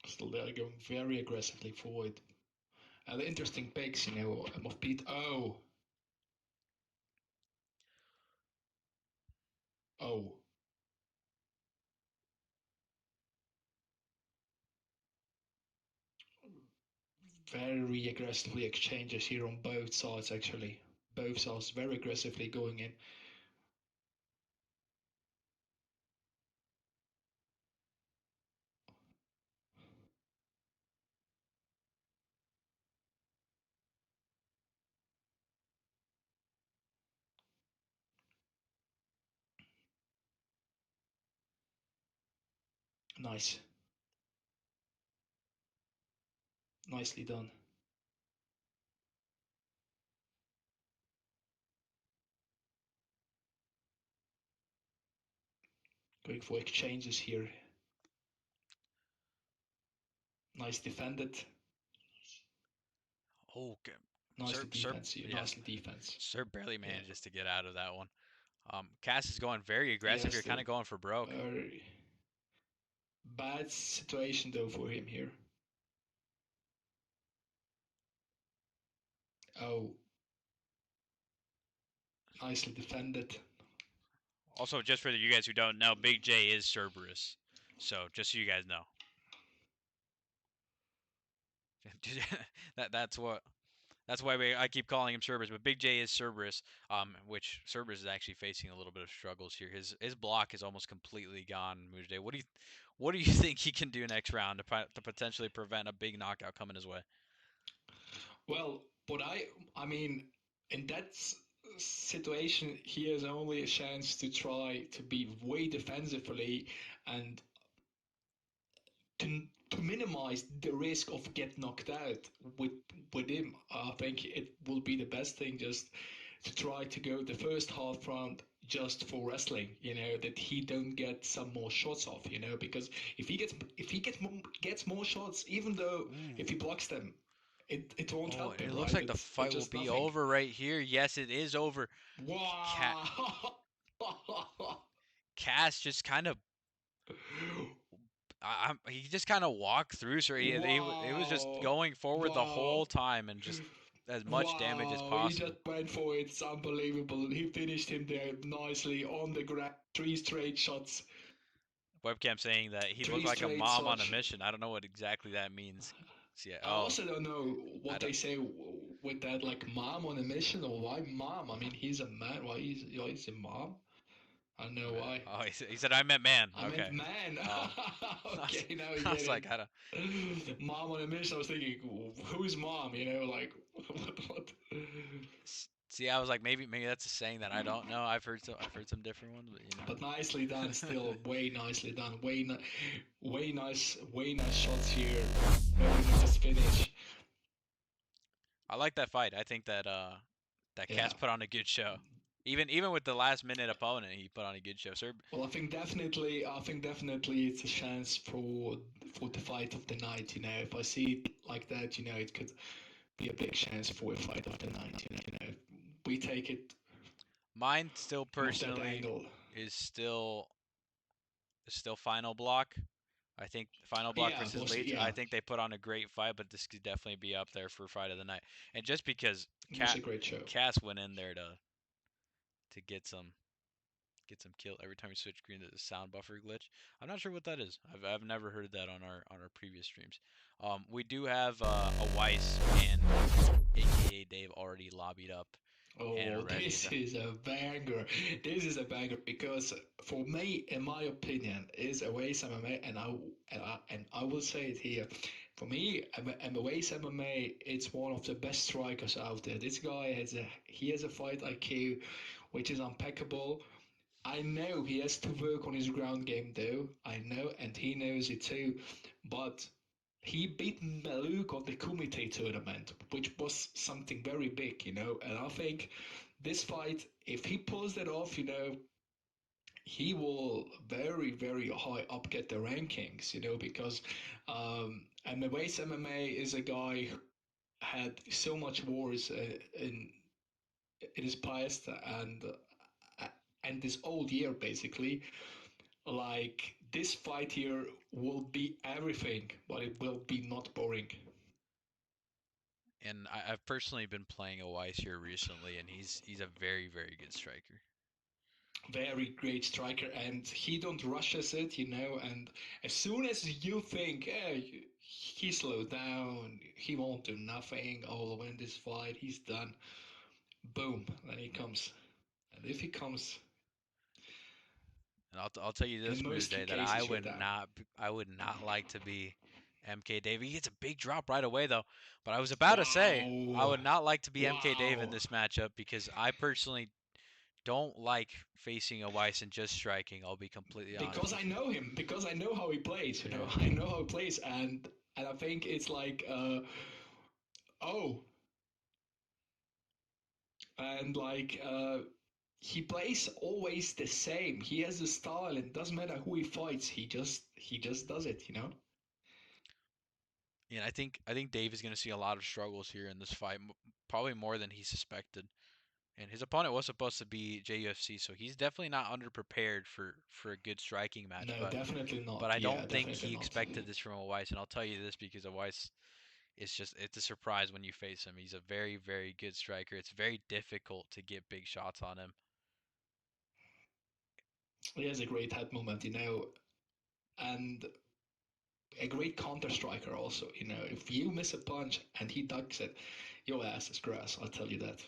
S3: Still, they're going very aggressively forward. The interesting picks, of Pete. Oh. Very aggressively exchanges here on both sides, actually. Both sides very aggressively going in. Nice. Nicely done. Going for exchanges here. Nice defended.
S1: Okay.
S3: Nicely defense here.
S1: Yeah.
S3: Nicely defense.
S1: Serb barely manages to get out of that one. Cass is going very aggressive
S3: Yes,
S1: here, kind of going for broke.
S3: Very bad situation though for him here. Oh. Nicely defended.
S1: Also, just for you guys who don't know, Big J is Cerberus. So, just so you guys know. That's why I keep calling him Cerberus, but Big J is Cerberus, which Cerberus is actually facing a little bit of struggles here. His block is almost completely gone. Mujde, what do you think he can do next round to potentially prevent a big knockout coming his way?
S3: Well, but I mean, in that situation, he has only a chance to try to be way defensively and to minimize the risk of get knocked out with him. I think it will be the best thing just to try to go the first half round just for wrestling, that he don't get some more shots off, because if he gets more shots, even though if he blocks them, it won't help him.
S1: It looks
S3: right?
S1: like the fight will be
S3: nothing.
S1: over right here. Yes, it is over.
S3: Wow.
S1: Cass just kind of he just kind of walked through, so he was just going forward the whole time and just as much damage as possible.
S3: He just went for it. It's unbelievable. He finished him there nicely on the ground. 3 straight shots.
S1: Webcam saying that he looked like a mom on a mission. I don't know what exactly that means. So, yeah,
S3: I also don't know what they say with that, like mom on a mission, or why mom? I mean, he's a man. Why he's a mom? I don't know why.
S1: Oh, he said I meant man.
S3: I meant man. Okay, now we get
S1: I was like,
S3: mom on a mission. I was thinking, who's mom? Like what?
S1: See, I was like, maybe that's a saying that I don't know. I've heard some different ones, but
S3: But nicely done, still way nicely done. Way nice shots here. Very nice finish.
S1: I like that fight. I think that that
S3: Yeah.
S1: Cass put on a good show. Even with the last minute opponent, he put on a good show. So
S3: Well, I think definitely it's a chance for the fight of the night. You know, if I see it like that, you know, it could be a big chance for a fight of the night. You know, we take it
S1: mine still
S3: from that
S1: personally
S3: angle.
S1: is still final block. I think final block
S3: Yeah,
S1: versus
S3: was
S1: Leach. I
S3: yeah,
S1: think they put on a great fight, but this could definitely be up there for fight of the night. And just because
S3: it was a great show.
S1: Cass went in there to get some kill every time you switch screen. There's a sound buffer glitch. I'm not sure what that is. I've never heard that on our previous streams. We do have a Weiss and AKA Dave already lobbied up
S3: Oh,
S1: and ready.
S3: this is a banger. This is a banger because for me, in my opinion, is Awais MMA, and I will say it here. For me, Awais MMA, it's one of the best strikers out there. This guy has a fight IQ, which is impeccable. I know he has to work on his ground game though. I know, and he knows it too. But he beat Maluk at the Kumite tournament, which was something very big, you know. And I think this fight, if he pulls that off, you know, he will very, very high up get the rankings, you know, because Mwais MMA is a guy who had so much wars in his past and this old year basically. Like this fight here will be everything, but it will be not boring.
S1: And I've personally been playing a Weiss here recently, and he's a very very good striker.
S3: Very great striker, and he don't rushes it, you know. And as soon as you think, hey, he slowed down, he won't do nothing, I'll win this fight, he's done. Boom, then he comes. And if he comes,
S1: And I'll tell you this,
S3: in
S1: Moose
S3: most
S1: Day, that
S3: cases, you're down.
S1: I would not like to be MK Dave. He gets a big drop right away though. But I was about to say I
S3: Wow,
S1: would not like to be MK Dave in
S3: wow.
S1: this matchup because I personally don't like facing a Weiss and just striking. I'll be completely honest
S3: Because I
S1: with you.
S3: know him, because I know how he plays, you know,
S1: Yeah.
S3: I know how he plays, and I think it's like, oh, and like, he plays always the same. He has a style. It doesn't matter who he fights. He just does it. You know.
S1: Yeah, I think Dave is going to see a lot of struggles here in this fight, probably more than he suspected. And his opponent was supposed to be JUFC, so he's definitely not underprepared for a good striking match.
S3: No,
S1: But
S3: definitely not.
S1: I
S3: Yeah,
S1: don't think
S3: definitely
S1: he
S3: not.
S1: expected this from a Weiss, and I'll tell you this because a Weiss it's a surprise when you face him. He's a very very good striker. It's very difficult to get big shots on him.
S3: He has a great head movement, you know, and a great counter striker also. You know, if you miss a punch and he ducks it, your ass is grass. I'll tell you that.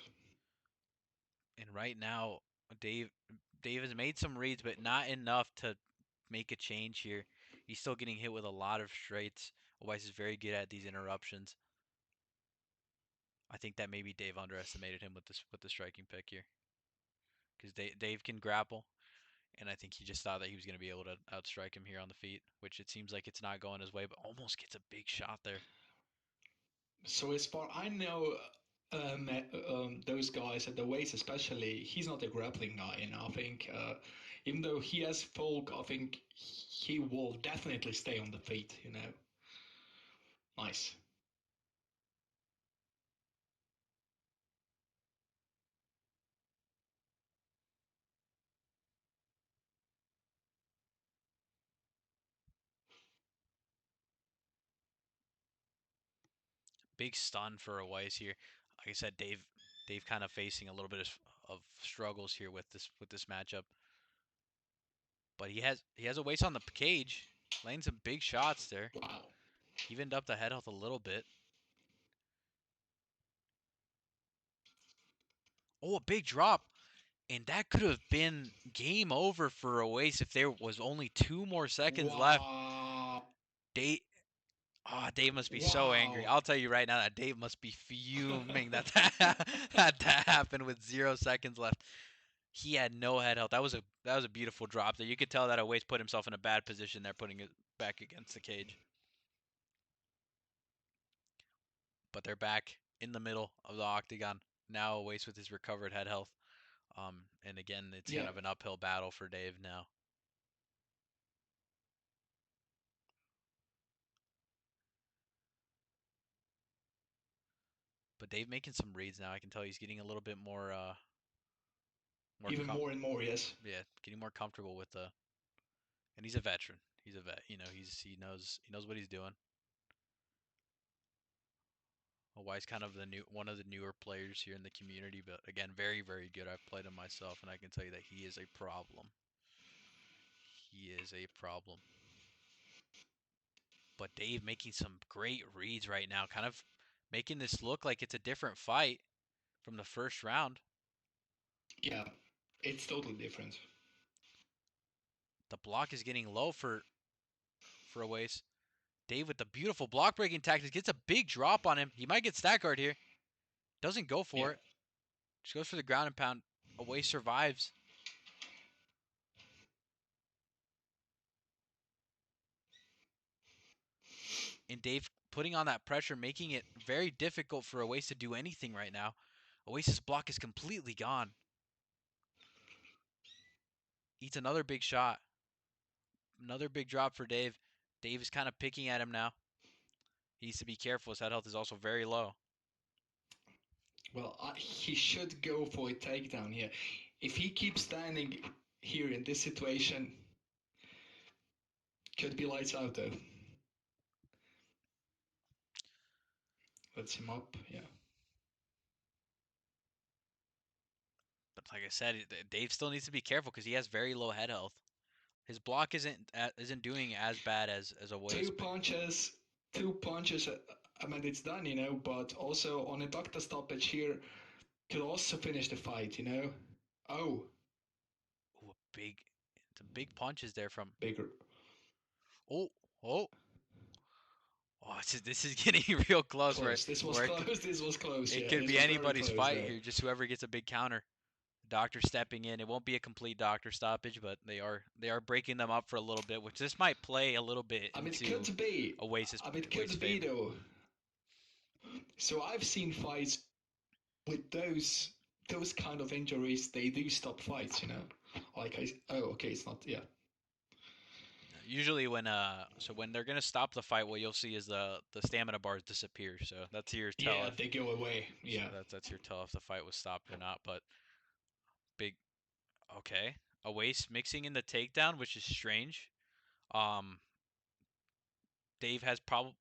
S1: And right now, Dave Dave has made some reads, but not enough to make a change here. He's still getting hit with a lot of straights. Weiss is very good at these interruptions. I think that maybe Dave underestimated him with the striking pick here, because Dave can grapple, and I think he just thought that he was going to be able to outstrike him here on the feet, which it seems like it's not going his way, but almost gets a big shot there.
S3: So as far I know, those guys at the weights especially, he's not a grappling guy, and I think even though he has folk, I think he will definitely stay on the feet. You know, nice.
S1: Big stun for a Weiss here. Like I said, Dave kind of facing a little bit of struggles here with this matchup, but he has a Weiss on the cage, laying some big shots there.
S3: Wow.
S1: Evened up the head health a little bit. Oh, a big drop. And that could have been game over for Oasis if there was only 2 more seconds left.
S3: Wow.
S1: Dave, Oh, Dave must be so angry.
S3: Wow.
S1: I'll tell you right now that Dave must be fuming that that happened with 0 seconds left. He had no head health. That was a beautiful drop there. You could tell that Awais put himself in a bad position there, putting it back against the cage. But they're back in the middle of the octagon now. Awais with his recovered head health. And again, it's kind
S3: Yeah.
S1: of an uphill battle for Dave now. But Dave making some reads now. I can tell he's getting a little bit more,
S3: Even more and more, yes.
S1: yeah, getting more comfortable with the. And he's a veteran. He's a vet. He knows what he's doing. Awai's kind of one of the newer players here in the community, but again, very very good. I've played him myself, and I can tell you that he is a problem. He is a problem. But Dave making some great reads right now, kind of making this look like it's a different fight from the first round.
S3: Yeah, it's totally different.
S1: The block is getting low for Awais. Dave with the beautiful block breaking tactics gets a big drop on him. He might get stack guard here. Doesn't go for
S3: Yeah.
S1: it. Just goes for the ground and pound. Awais survives. And Dave putting on that pressure, making it very difficult for Awais to do anything right now. Awais' block is completely gone. Eats another big shot. Another big drop for Dave. Dave is kind of picking at him now. He needs to be careful. His head health is also very low.
S3: Well, he should go for a takedown here. If he keeps standing here in this situation, could be lights out though. Let's him up, yeah.
S1: But like I said, Dave still needs to be careful because he has very low head health. His block isn't doing as bad as Awais.
S3: Two punches. I mean, it's done, you know. But also on a doctor stoppage here, could also finish the fight, you know. Oh,
S1: Ooh, some big punches there from.
S3: bigger.
S1: Oh, oh, oh! This is getting real close.
S3: Close. This was
S1: Where
S3: close. This was close.
S1: it
S3: Yeah,
S1: could
S3: this
S1: be
S3: was very
S1: anybody's
S3: close
S1: fight
S3: there.
S1: here. Just whoever gets a big counter. Doctor stepping in. It won't be a complete doctor stoppage, but they are breaking them up for a little bit, which this might play a little bit
S3: I mean, it
S1: into
S3: could be.
S1: Awais'
S3: I mean, it could be
S1: favor.
S3: though. So I've seen fights with those kind of injuries. They do stop fights, you know. Like okay, it's not. Yeah.
S1: Usually when they're gonna stop the fight, what you'll see is the stamina bars disappear. So that's your tell.
S3: Yeah, they go away. Yeah.
S1: So that's your tell if the fight was stopped or not. But big, okay, Awais mixing in the takedown, which is strange. Um, Dave has probably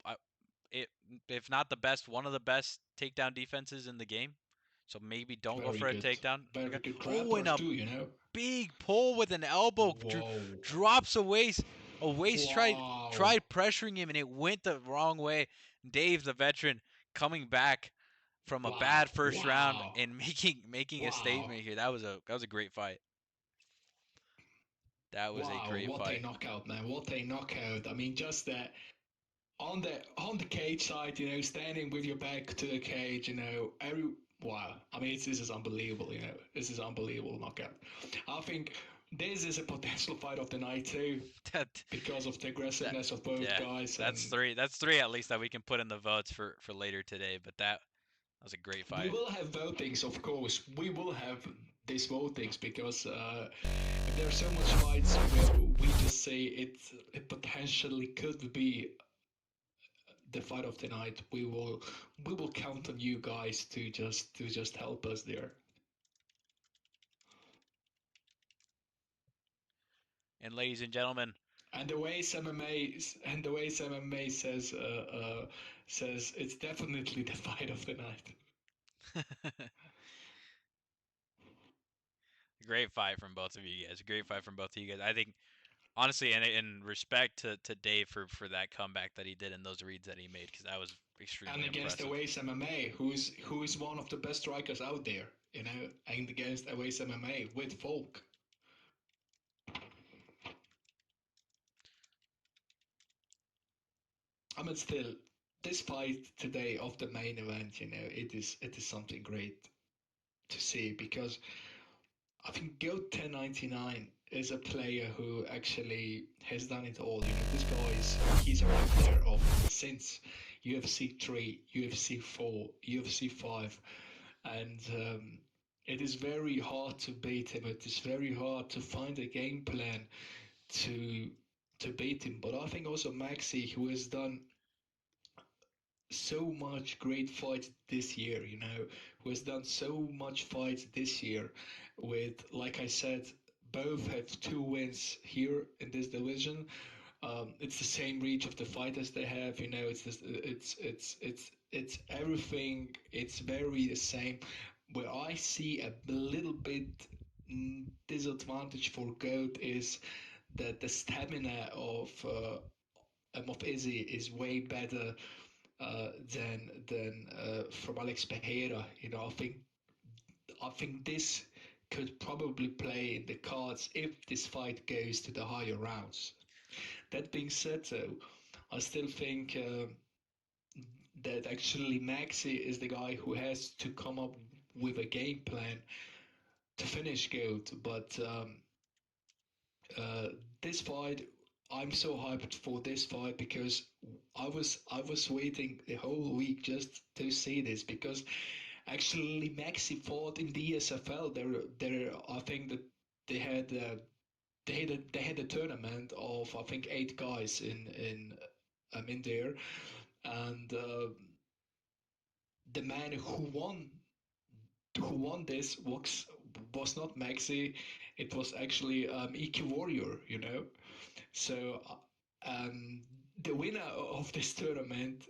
S1: it, if not the best, one of the best takedown defenses in the game. So maybe don't go for a takedown.
S3: Very good
S1: Oh, and
S3: grappler
S1: a
S3: too, you know.
S1: big pull with an elbow.
S3: Whoa.
S1: Drops Awais. Awais
S3: Wow.
S1: tried pressuring him and it went the wrong way. Dave, the veteran, coming back from a bad first round and making a statement here. That was a great fight. That was a great
S3: what
S1: fight.
S3: a knockout, man! What a knockout! I mean, just that on the cage side, you know, standing with your back to the cage, you know, wow. I mean, this is unbelievable, you know. This is unbelievable knockout. I think this is a potential fight of the night too, because of the aggressiveness of both guys.
S1: That's three. That's three at least that we can put in the votes for later today. But that was a great fight.
S3: We will have votings, of course. We will have these votings because there's so much fights where we just say it potentially could be the fight of the night. We will count on you guys to just help us there.
S1: And ladies and gentlemen,
S3: and the way MMA says it's definitely the fight of the night.
S1: great fight from both of you guys. Great fight from both of you guys. I think honestly, and in respect to Dave for that comeback that he did and those reads that he made, because that was extremely
S3: and against
S1: impressive.
S3: Awais MMA, who is one of the best strikers out there, you know, and against Awais MMA with Volk. I mean, still, this fight today of the main event, it is something great to see, because I think GOAT1099 is a player who actually has done it all. This guy he's a player of since UFC 3, UFC 4, UFC 5, and it is very hard to beat him. It is very hard to find a game plan to beat him. But I think also Maxi, who has done so much great fights this year, who has done so much fights this year with, like I said, both have 2 wins here in this division. It's the same reach of the fighters they have, it's this, it's everything. It's very the same. Where I see a little bit disadvantage for Goat is that the stamina of Izzy is way better than from Alex Pereira. I think this could probably play in the cards if this fight goes to the higher rounds. That being said, though, I still think that actually Maxi is the guy who has to come up with a game plan to finish Goat. But uh, this fight, I'm so hyped for this fight because I was waiting the whole week just to see this, because actually Maxi fought in the ESFL. There I think that they had a tournament of, I think, 8 guys in there, and the man who won this was not Maxi. It was actually EQ Warrior, So, the winner of this tournament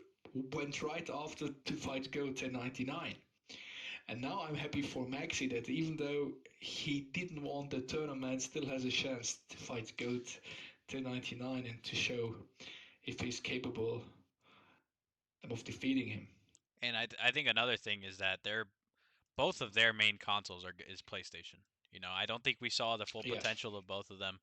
S3: went right after to fight GO1099. And now I'm happy for Maxi that even though he didn't win the tournament, still has a chance to fight GOAT1099 and to show if he's capable of defeating him.
S1: And I think another thing is that both of their main consoles is PlayStation. I don't think we saw the full
S3: Yeah.
S1: potential of both of them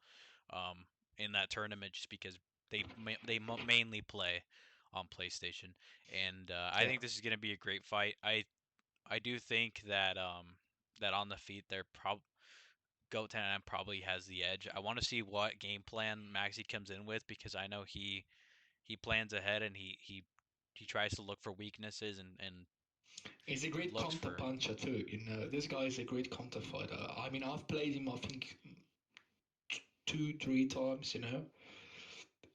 S1: in that tournament, just because they mainly play on PlayStation. And I
S3: Yeah.
S1: think this is going to be a great fight. I do think that that on the feet they're Goat 10 probably has the edge. I want to see what game plan Maxi comes in with, because I know he plans ahead, and he tries to look for weaknesses and
S3: He's a great
S1: looks
S3: counter
S1: for.
S3: puncher too. This guy is a great counter fighter. I mean, I've played him, I think, 2, 3 times.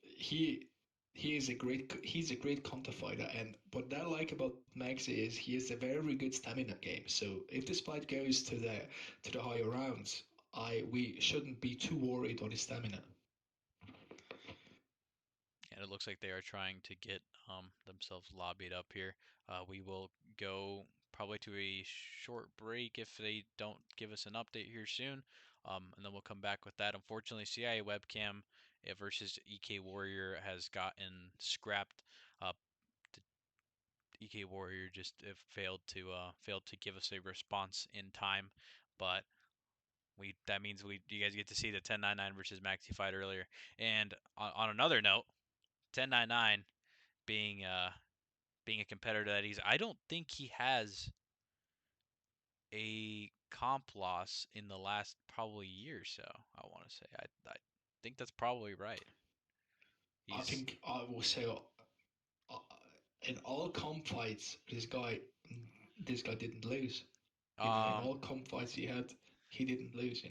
S3: He he's a great counter fighter, and what I like about Maxi is he has a very good stamina game. So if this fight goes to the higher rounds, we shouldn't be too worried on his stamina.
S1: And it looks like they are trying to get themselves lobbied up here. We will go probably to a short break if they don't give us an update here soon, and then we'll come back with that. Unfortunately, CIA webcam versus EK Warrior has gotten scrapped. The EK Warrior just failed to give us a response in time, but that means you guys get to see the 1099 versus Maxi fight earlier. And on another note, 1099 being being a competitor that I don't think he has a comp loss in the last probably year or so. I want to say I think that's probably right.
S3: I
S1: He's
S3: think I will say uh, in all comp fights, this guy didn't lose. In
S1: um
S3: all comp fights he didn't lose.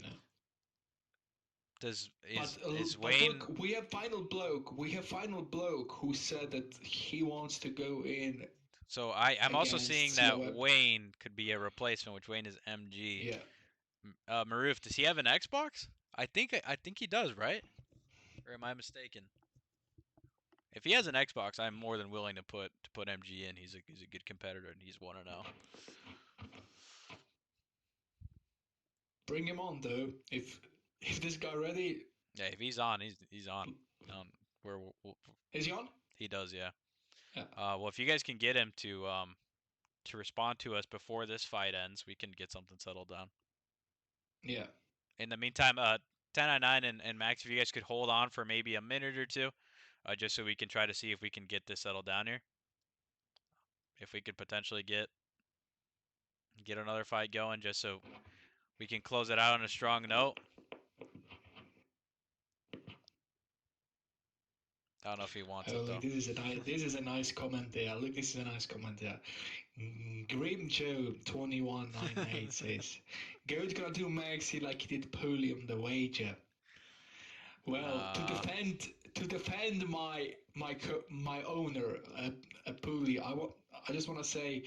S1: does is
S3: But look,
S1: Wayne.
S3: we have final bloke who said that he wants to go in
S1: So I'm also
S3: against
S1: seeing that
S3: COM.
S1: Wayne could be a replacement, which Wayne is MG.
S3: Yeah,
S1: Maroof, does he have an Xbox? I think he does, right? Or am I mistaken? If he has an Xbox, I'm more than willing to put MG in. He's a good competitor, and he's 1-0.
S3: bring him on though. If this guy ready,
S1: Yeah, if he's on, he's on. Where
S3: is he on?
S1: he does, yeah.
S3: Yeah,
S1: Well, if you guys can get him to respond to us before this fight ends, we can get something settled down.
S3: yeah.
S1: In the meantime, 1099 and Max, if you guys could hold on for maybe a minute or two, just so we can try to see if we can get this settled down here. If we could potentially get another fight going, just so we can close it out on a strong note. I don't know if he wants it though.
S3: This is a nice comment there. Look, this is a nice comment there. Grim Joe 2198 says, "Goat gonna do Maxi like he did Poli on the wager." Well, to defend my owner, Poli, I just want to say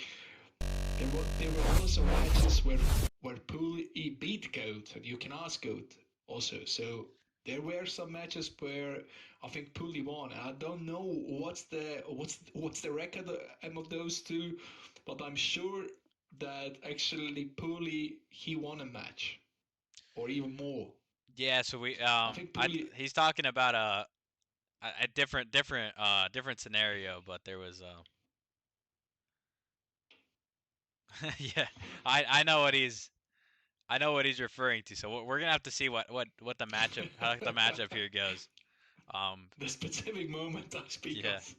S3: there were also matches where Poli beat Goat, and you can ask Goat also. So there were some matches where I think Puli won. I don't know what's the record of those two, but I'm sure that actually Puli he won a match, or even more.
S1: Yeah, so we
S3: I think Puli.
S1: he's talking about a different scenario, but there was yeah, I know what he's referring to. So we're gonna have to see what the matchup how the matchup here goes.
S3: The specific moment I speak
S1: Yeah.
S3: of.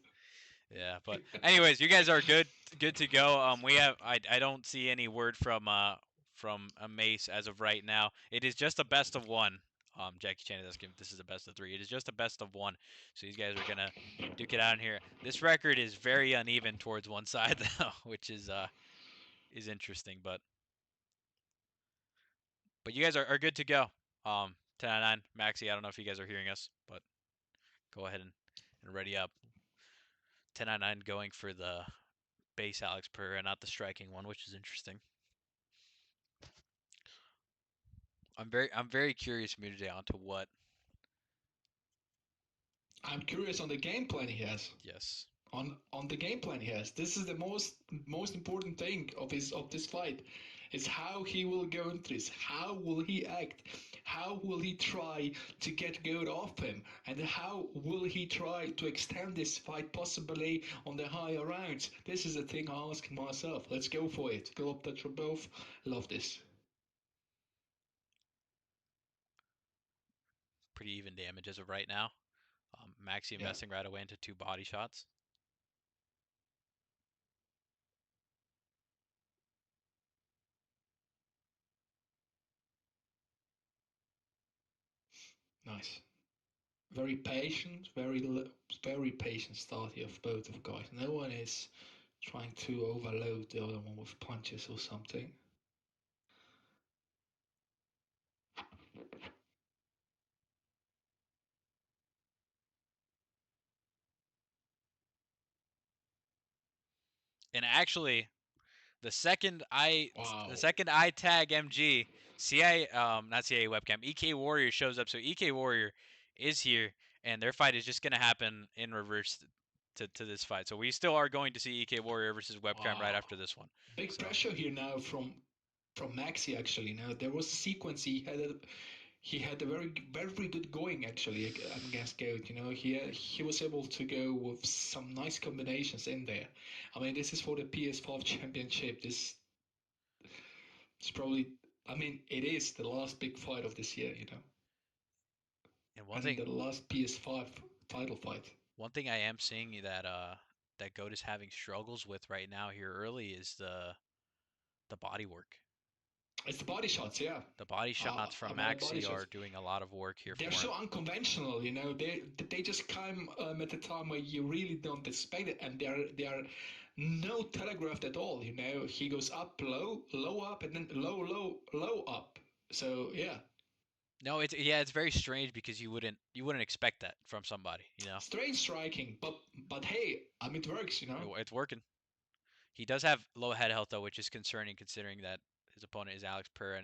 S1: Yeah, but anyways, you guys are good to go. We have I don't see any word from a Mace as of right now. It is just a best of one. Jackie Chan is asking if this is a best of three. It is just a best of one. So these guys are gonna duke it out in here. This record is very uneven towards one side though, which is interesting. But you guys are good to go. 1099 Maxi. I don't know if you guys are hearing us, but go ahead and ready up. 1099 going for the base Alex Pereira, not the striking one, which is interesting. I'm very curious, today onto what.
S3: I'm curious on the game plan he has.
S1: Yes.
S3: On the game plan he has. This is the most important thing of this fight. Is how he will go into this. How will he act? How will he try to get good off him? And how will he try to extend this fight possibly on the higher rounds? This is the thing I ask myself. Let's go for it. Go up that for both. Love this.
S1: Pretty even damage as of right now. Maxi investing right away into 2 body shots.
S3: Nice. Very patient, very patient start here of both of guys. No one is trying to overload the other one with punches or something.
S1: And actually, the second I tag MG, not CIA webcam, EK Warrior shows up. So EK Warrior is here, and their fight is just gonna happen in reverse to this fight. So we still are going to see EK Warrior versus webcam right after this one.
S3: Big pressure here now from MAXI actually. Now there was a sequence he had a very good going actually against Goat. You know, he was able to go with some nice combinations in there. I mean, this is for the PS5 Championship. This is probably, I mean, it is the last big fight of this year. You know, and the last PS5 title fight.
S1: One thing I am seeing that that Goat is having struggles with right now here early is the body work.
S3: It's the body shots, yeah.
S1: The body shots from MAXI are doing a lot of work here.
S3: They're so unconventional, you know. They just come at a time where you really don't expect it, and they are no telegraphed at all. You know, he goes up, low, low up, and then low, low, low up. So yeah.
S1: No, it's very strange because you wouldn't expect that from somebody, you know.
S3: Strange striking, but hey, I mean it works, you know.
S1: It's working. He does have low head health though, which is concerning considering that his opponent is Alex Pereira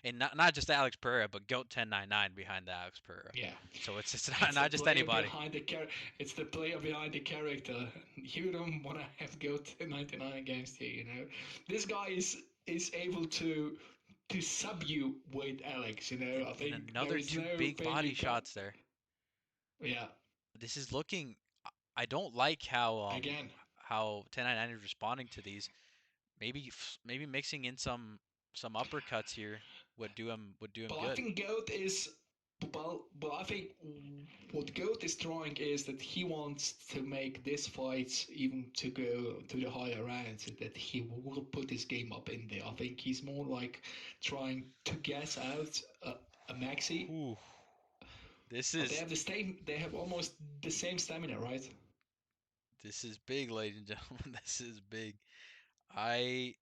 S1: and not just Alex Pereira, but GOAT1099 behind the Alex Pereira.
S3: Yeah.
S1: So it's not just anybody.
S3: It's the player behind the character. You don't want to have GOAT1099 against you, you know. This guy is able to sub you with Alex, you know. I think
S1: another 2 big body shots there.
S3: Yeah.
S1: This is looking. I don't like how
S3: again
S1: how 1099 is responding to these. Maybe mixing in some uppercuts here would do him good.
S3: I think Goat is But I think what GOAT is trying is that he wants to make this fight even to go to the higher rounds, that he will put his game up in there. I think he's more like trying to guess out a MAXI.
S1: Ooh. This
S3: But they
S1: is
S3: have the same. They have almost the same stamina, right?
S1: big, ladies and gentlemen. This is big. I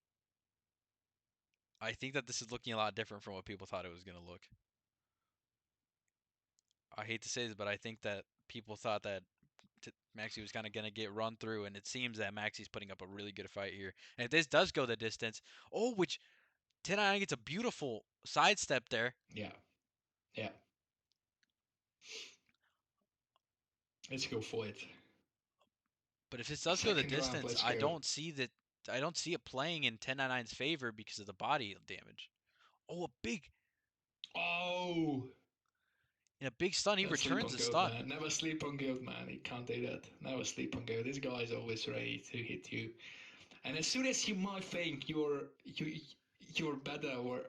S1: I think that this is looking a lot different from what people thought it was gonna look. I hate to say this, but I think that people thought that Maxi was kind of gonna get run through, and it seems that Maxi's putting up a really good fight here. And if this does go the distance, oh, which 1099 gets a beautiful sidestep there.
S3: Yeah, yeah. Let's go for it.
S1: But if this does go the
S3: Second round,
S1: distance,
S3: let's
S1: I
S3: go.
S1: don't see that. I don't see it playing in 1099's favor because of the body damage. Oh,
S3: Oh,
S1: in a big stun, he
S3: don't sleep
S1: returns
S3: on
S1: the
S3: GOAT,
S1: stun.
S3: man. Never sleep on GOAT, man. You can't do that. Never sleep on GOAT. This guy is always ready to hit you. And as soon as you might think you're better or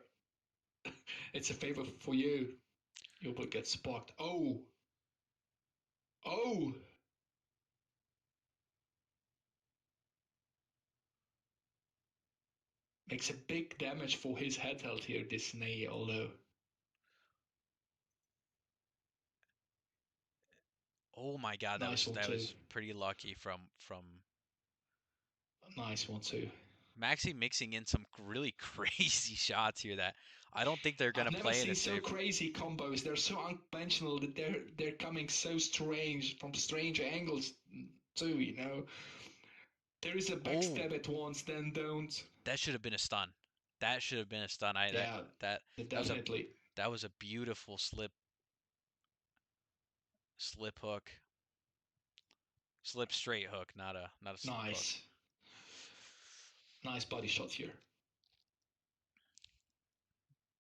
S3: it's a favor for you, you will get sparked. Oh, oh. Makes a big damage for his head health here, this knee, although.
S1: Oh my God,
S3: Nice one
S1: that
S3: too.
S1: was pretty lucky from
S3: Nice one too.
S1: Maxi mixing in some really crazy shots here that I don't think they're
S3: I've
S1: gonna
S3: never
S1: play in
S3: seen
S1: his
S3: so
S1: favor.
S3: crazy combos. They're so unconventional that they're coming so strange from strange angles too. You know, there is a
S1: Oh,
S3: backstab at once, then don't.
S1: that should have been a stun. That should have been a stun.
S3: Yeah,
S1: That that was a
S3: definitely.
S1: beautiful slip hook, slip straight hook, not a slip hook.
S3: Nice, nice body shot here.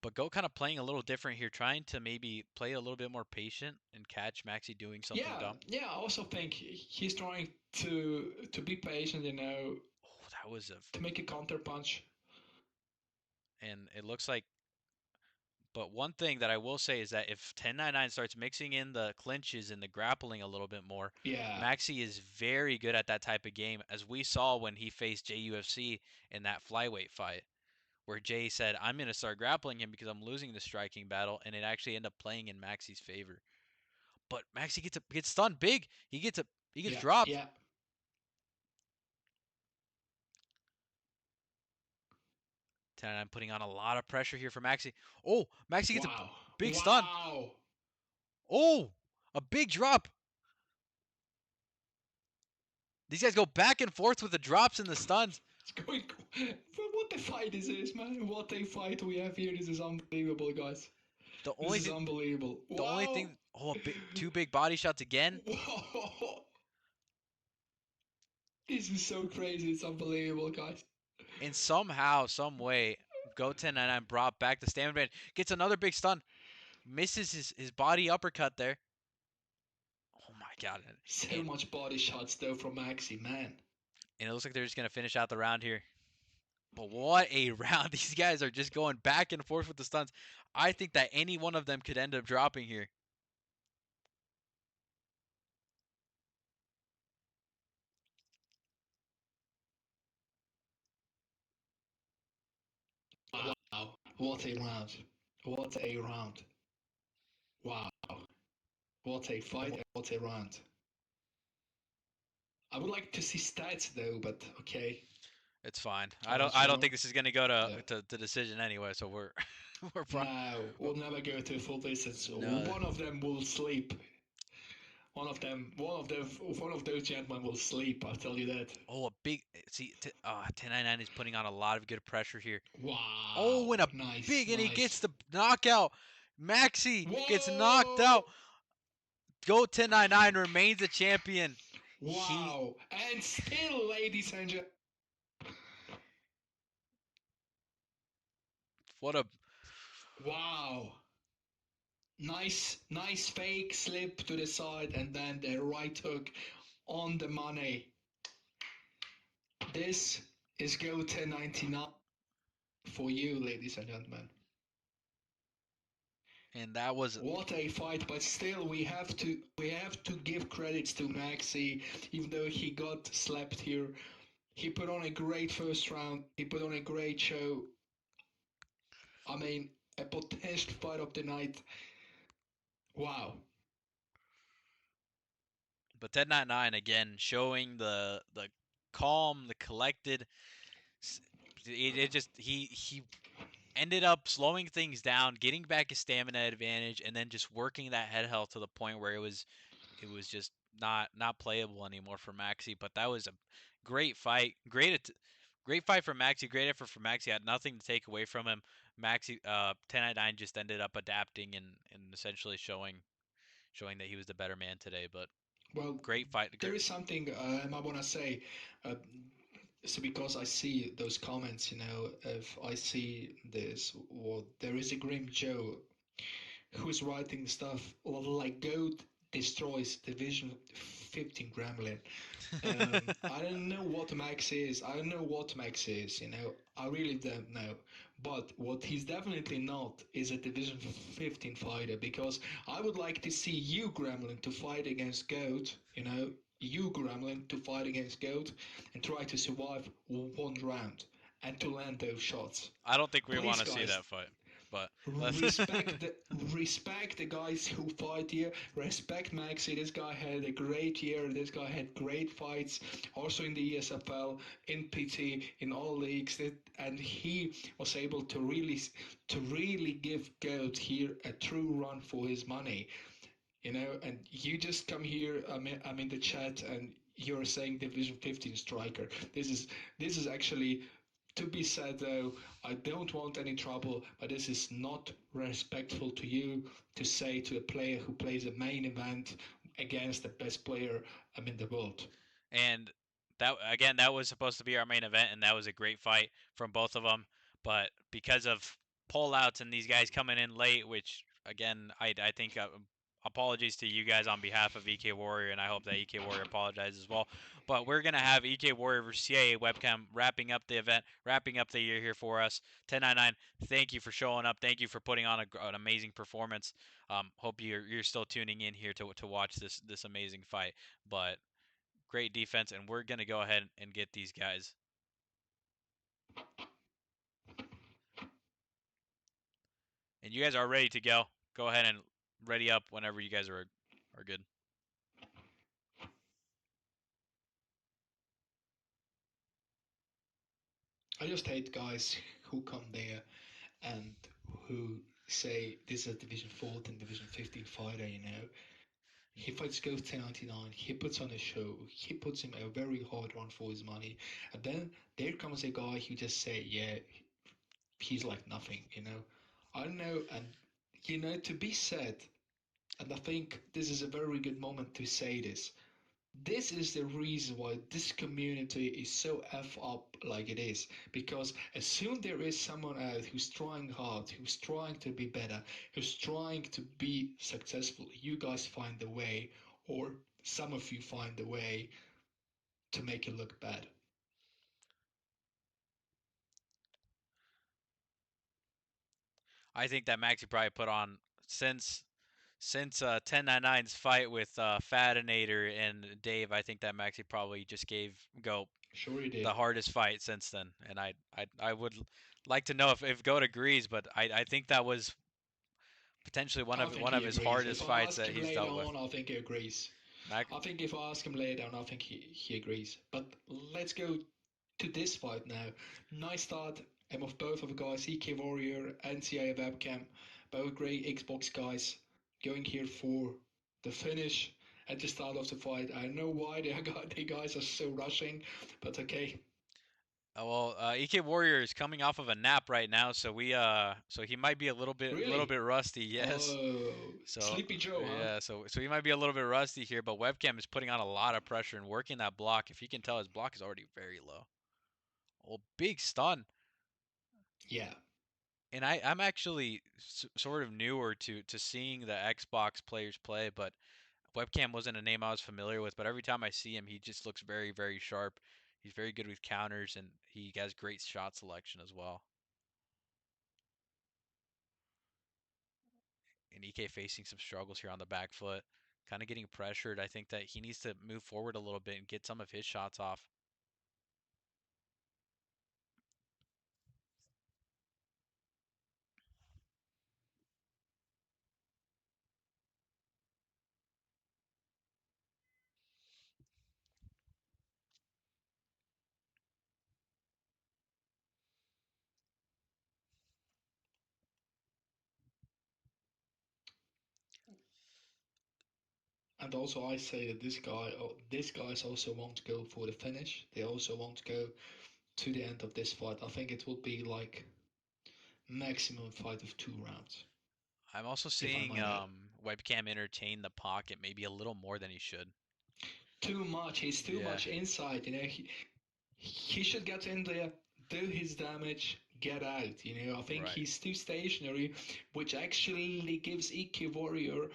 S1: But Go kind of playing a little different here, trying to maybe play a little bit more patient and catch Maxi doing something
S3: Yeah,
S1: dumb.
S3: yeah. I also think he's trying to be patient. You know,
S1: Oh, that was a
S3: to make a counter punch.
S1: and it looks like. But one thing that I will say is that if 1099 starts mixing in the clinches and the grappling a little bit more,
S3: Yeah,
S1: Maxi is very good at that type of game, as we saw when he faced JUFC in that flyweight fight, where Jay said, "I'm going to start grappling him because I'm losing the striking battle," and it actually ended up playing in Maxi's favor. But Maxi gets stunned big. He gets
S3: yeah,
S1: dropped.
S3: yeah.
S1: 1099 putting on a lot of pressure here for Maxi. Oh, Maxi gets a
S3: Wow,
S1: big stun.
S3: wow.
S1: Oh, a big drop. These guys go back and forth with the drops and the stuns.
S3: It's going. What a fight this is, man! What a fight we have here. This is unbelievable, guys.
S1: The
S3: This
S1: only
S3: is
S1: thing,
S3: unbelievable. Wow.
S1: oh, two big body shots again.
S3: Whoa. This is so crazy. It's unbelievable, guys.
S1: And somehow, some way, Go 1099 brought back the stamina band. Gets another big stun. Misses his body uppercut there. Oh my God.
S3: So much body shots though from Maxi, man.
S1: And it looks like they're just going to finish out the round here. But what a round. These guys are just going back and forth with the stuns. I think that any one of them could end up dropping here.
S3: Wow. What a round. What a round. Wow. What a fight and what a round. I would like to see stats though, but okay.
S1: It's fine.
S3: I'll let
S1: I
S3: you
S1: don't
S3: know.
S1: think this is going to go
S3: Yeah.
S1: to decision anyway, so we're we're fine.
S3: No, we'll never go to full distance.
S1: No.
S3: One of them will sleep. One of those gentlemen will sleep. I'll tell you that.
S1: Oh, a big see 1099 is putting on a lot of good pressure here.
S3: Wow.
S1: Oh, and a
S3: Nice.
S1: big and he
S3: Nice.
S1: gets the knockout. Maxi gets knocked
S3: Whoa!
S1: out. Go 1099 remains the champion.
S3: Wow. And still, ladies and gentlemen.
S1: What a
S3: Wow. Nice fake slip to the side and then the right hook on the money. This is GOAT1099 for you, ladies and gentlemen.
S1: And that was
S3: What a fight! But still, we have to give credits to Maxi, even though he got slapped here. He put on a great first round. He put on a great show. I mean, a potential fight of the night. Wow.
S1: but 1099 again showing the calm, the collected. It just he ended up slowing things down, getting back his stamina advantage, and then just working that head health to the point where it was just not playable anymore for Maxi. But that was a great fight, great fight for Maxi, great effort for Maxi. Had nothing to take away from him. Maxi 1099 just ended up adapting and essentially showing that he was the better man today. But
S3: Well,
S1: great fight.
S3: there is something I want to say. Uh, so because I see those comments, if I see this, well, there is a Grim Joe who's writing stuff like Goat destroys Division 15 Gremlin. I don't know what Max is. I don't know what Max is, I really don't know. But what he's definitely not is a Division 15 fighter, because I would like to see you, Gremlin, to fight against Goat, you, Gremlin, to fight against Goat and try to survive one round and to land those shots.
S1: I don't think we want
S3: Please,
S1: to see
S3: guys,
S1: that fight, but let's.
S3: respect the guys who fight here. Respect Maxi. This guy had a great year. This guy had great fights, also in the ESFL, in PT, in all leagues, and he was able to really give Goat here a true run for his money. And you just come here. I'm in the chat, and you're saying Division 15 striker. This is actually, to be said though, I don't want any trouble, but this is not respectful to you to say to a player who plays a main event against the best player in the world.
S1: And that was supposed to be our main event, and that was a great fight from both of them. But because of pullouts and these guys coming in late, which again I think apologies to you guys on behalf of EK Warrior, and I hope that EK Warrior apologizes as well. But we're gonna have EK Warrior versus CAA webcam wrapping up the event, wrapping up the year here for us. 1099, thank you for showing up. Thank you for putting on an amazing performance. Hope you're still tuning in here to watch this amazing fight. But great defense, and we're going to go ahead and get these guys. And you guys are ready to go. Go ahead and ready up whenever you guys are good.
S3: I just hate guys who come there and who say this is a Division 14, Division 15 fighter. He fights GOAT1099, he puts on a show, he puts in a very hard run for his money, and then there comes a guy who just say, yeah, he's like nothing. I don't know, and to be said, and I think this is a very good moment to say this. This is the reason why this community is so f up like it is, because as soon there is someone out who's trying hard, who's trying to be better, who's trying to be successful, you guys find a way, or some of you find a way to make it look bad.
S1: I think that Maxi probably put on since 1099's fight with Fadinator and Dave. I think that Maxi probably just gave Go
S3: Sure you
S1: the
S3: did.
S1: hardest fight since then. And I would like to know if Goat agrees, but I think that was potentially one
S3: I
S1: of
S3: think
S1: one of
S3: he
S1: his
S3: agrees.
S1: hardest
S3: If I
S1: fights
S3: ask
S1: that
S3: him
S1: he's
S3: later
S1: dealt with.
S3: on, I think he agrees.
S1: Mac-
S3: I think if I ask him later on, I think he agrees. But let's go to this fight now. Nice start of both of the guys, EK Warrior and CIA Webcam. Both great Xbox guys going here for the finish at the start of the fight. I know why the guys are so rushing, but okay.
S1: Well, EK Warrior is coming off of a nap right now, so he might be a little bit
S3: Really?
S1: rusty. Yes.
S3: Oh,
S1: So
S3: Sleepy Joe, huh?
S1: yeah, so he might be a little bit rusty here, but Webcam is putting on a lot of pressure and working that block. If you can tell, his block is already very low. Well, big stun.
S3: Yeah.
S1: And I'm actually sort of newer to seeing the Xbox players play, but Webcam wasn't a name I was familiar with. But every time I see him, he just looks very, very sharp. He's very good with counters, and he has great shot selection as well. And EK facing some struggles here on the back foot, kind of getting pressured. I think that he needs to move forward a little bit and get some of his shots off.
S3: And also, I say that these guys also want to go for the finish. They also want to go to the end of this fight. I think it will be like maximum fight of 2 rounds.
S1: I'm also
S3: If I
S1: seeing
S3: might add.
S1: Webcam entertain the pocket maybe a little more than he should.
S3: Too much. He's too
S1: Yeah.
S3: much inside. He should get in there, do his damage, get out. I think
S1: Right.
S3: he's too stationary, which actually gives EQ Warrior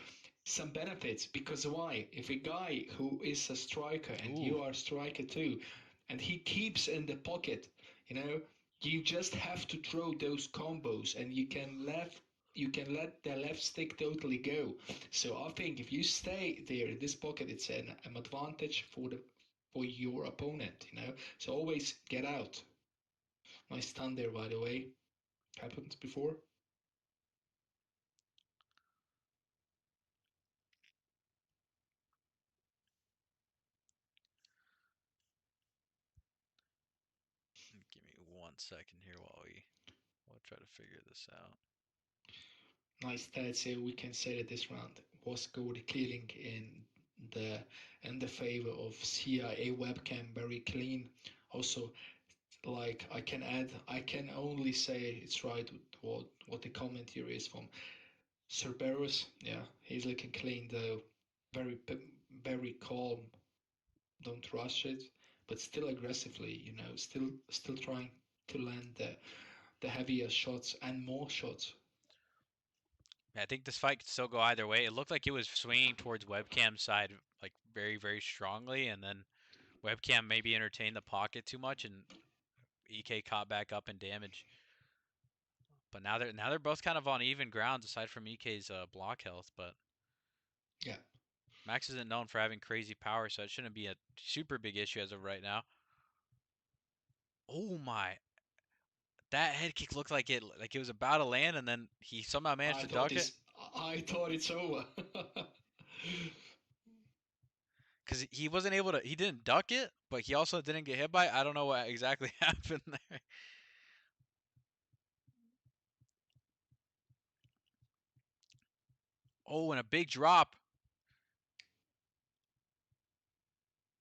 S3: some benefits. Because why? If a guy who is a striker and
S1: Ooh.
S3: you are a striker too, and he keeps in the pocket, you just have to throw those combos, and you can let the left stick totally go. So I think if you stay there in this pocket, it's an advantage for your opponent. So always get out. Nice stun there, by the way. Happened before.
S1: Give me 1 second here while we'll try to figure this out.
S3: Nice stats here. We can say that this round was scored clearing the the favor of CIA Webcam, very clean. Also, like I can only say it's right with what the comment here is from Cerberus. Yeah, he's looking clean though, very very calm. Don't rush it, but still aggressively. Still trying to land the heavier shots and more shots.
S1: I think this fight could still go either way. It looked like it was swinging towards Webcam's side like very, very strongly, and then Webcam maybe entertained the pocket too much, and EK caught back up in damage. But now they're both kind of on even grounds aside from EK's block health. But
S3: Yeah.
S1: Max isn't known for having crazy power, so it shouldn't be a super big issue as of right now. Oh my! That head kick looked like it was about to land, and then he somehow managed to duck it.
S3: I thought it's over.
S1: Because he wasn't able to, he didn't duck it, but he also didn't get hit by it. I don't know what exactly happened there. Oh, and a big drop.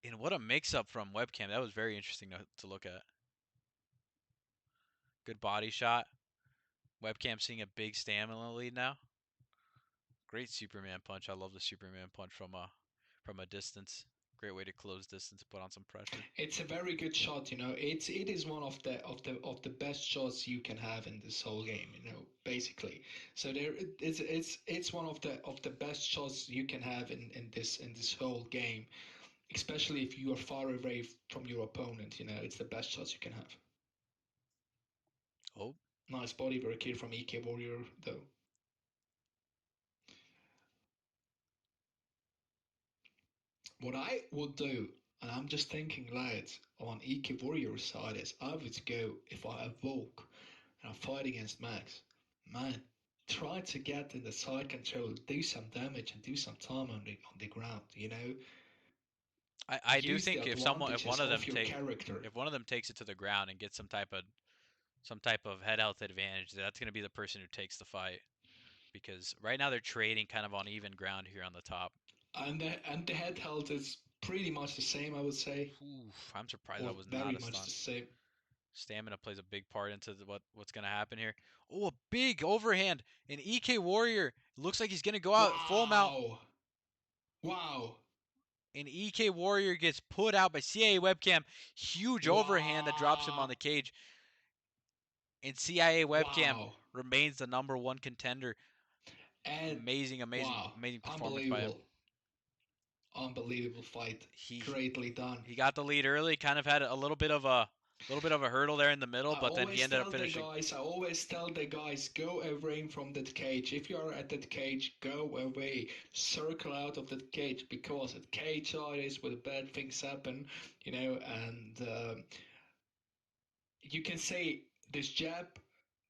S1: And what a mix-up from Webcam. That was very interesting to look at. Good body shot. Webcam seeing a big stamina lead now. Great Superman punch. I love the Superman punch from a distance. Great way to close distance, put on some pressure.
S3: It's a very good shot. It is one of the best shots you can have in this whole game. Basically. So it's one of the best shots you can have in this whole game, especially if you are far away from your opponent. It's the best shots you can have.
S1: Oh.
S3: Nice body work here from EK Warrior, though. What I would do, and I'm just thinking loud, on EK Warrior side is I would go, if I evoke and I fight against Max, man, try to get in the side control, do some damage and do some time on the ground,
S1: I do
S3: Use the
S1: think if one
S3: advantages
S1: of them
S3: of your character.
S1: if one of them takes it to the ground and gets some type of head health advantage, that's going to be the person who takes the fight. Because right now they're trading kind of on even ground here on the top.
S3: And the head health is pretty much the same, I would say.
S1: Oof, I'm surprised
S3: Or
S1: that was
S3: very
S1: not a
S3: much
S1: stun.
S3: the same.
S1: Stamina plays a big part into what's going to happen here. Oh, a big overhand. And EK Warrior looks like he's going to go out full mount.
S3: Wow.
S1: And EK Warrior gets put out by CIA Webcam. Huge overhand that drops him on the cage. And CIA Webcam remains the #1 contender.
S3: And
S1: amazing performance by him.
S3: Unbelievable fight. Greatly done.
S1: He got the lead early, kind of had a little bit of a little bit of a hurdle there in the middle,
S3: I
S1: but then he
S3: always
S1: ended up
S3: tell the
S1: finishing.
S3: guys, I always tell the guys, go away from that cage. If you are at that cage, go away. Circle out of that cage, because at cage side is where the bad things happen, and you can say this jab,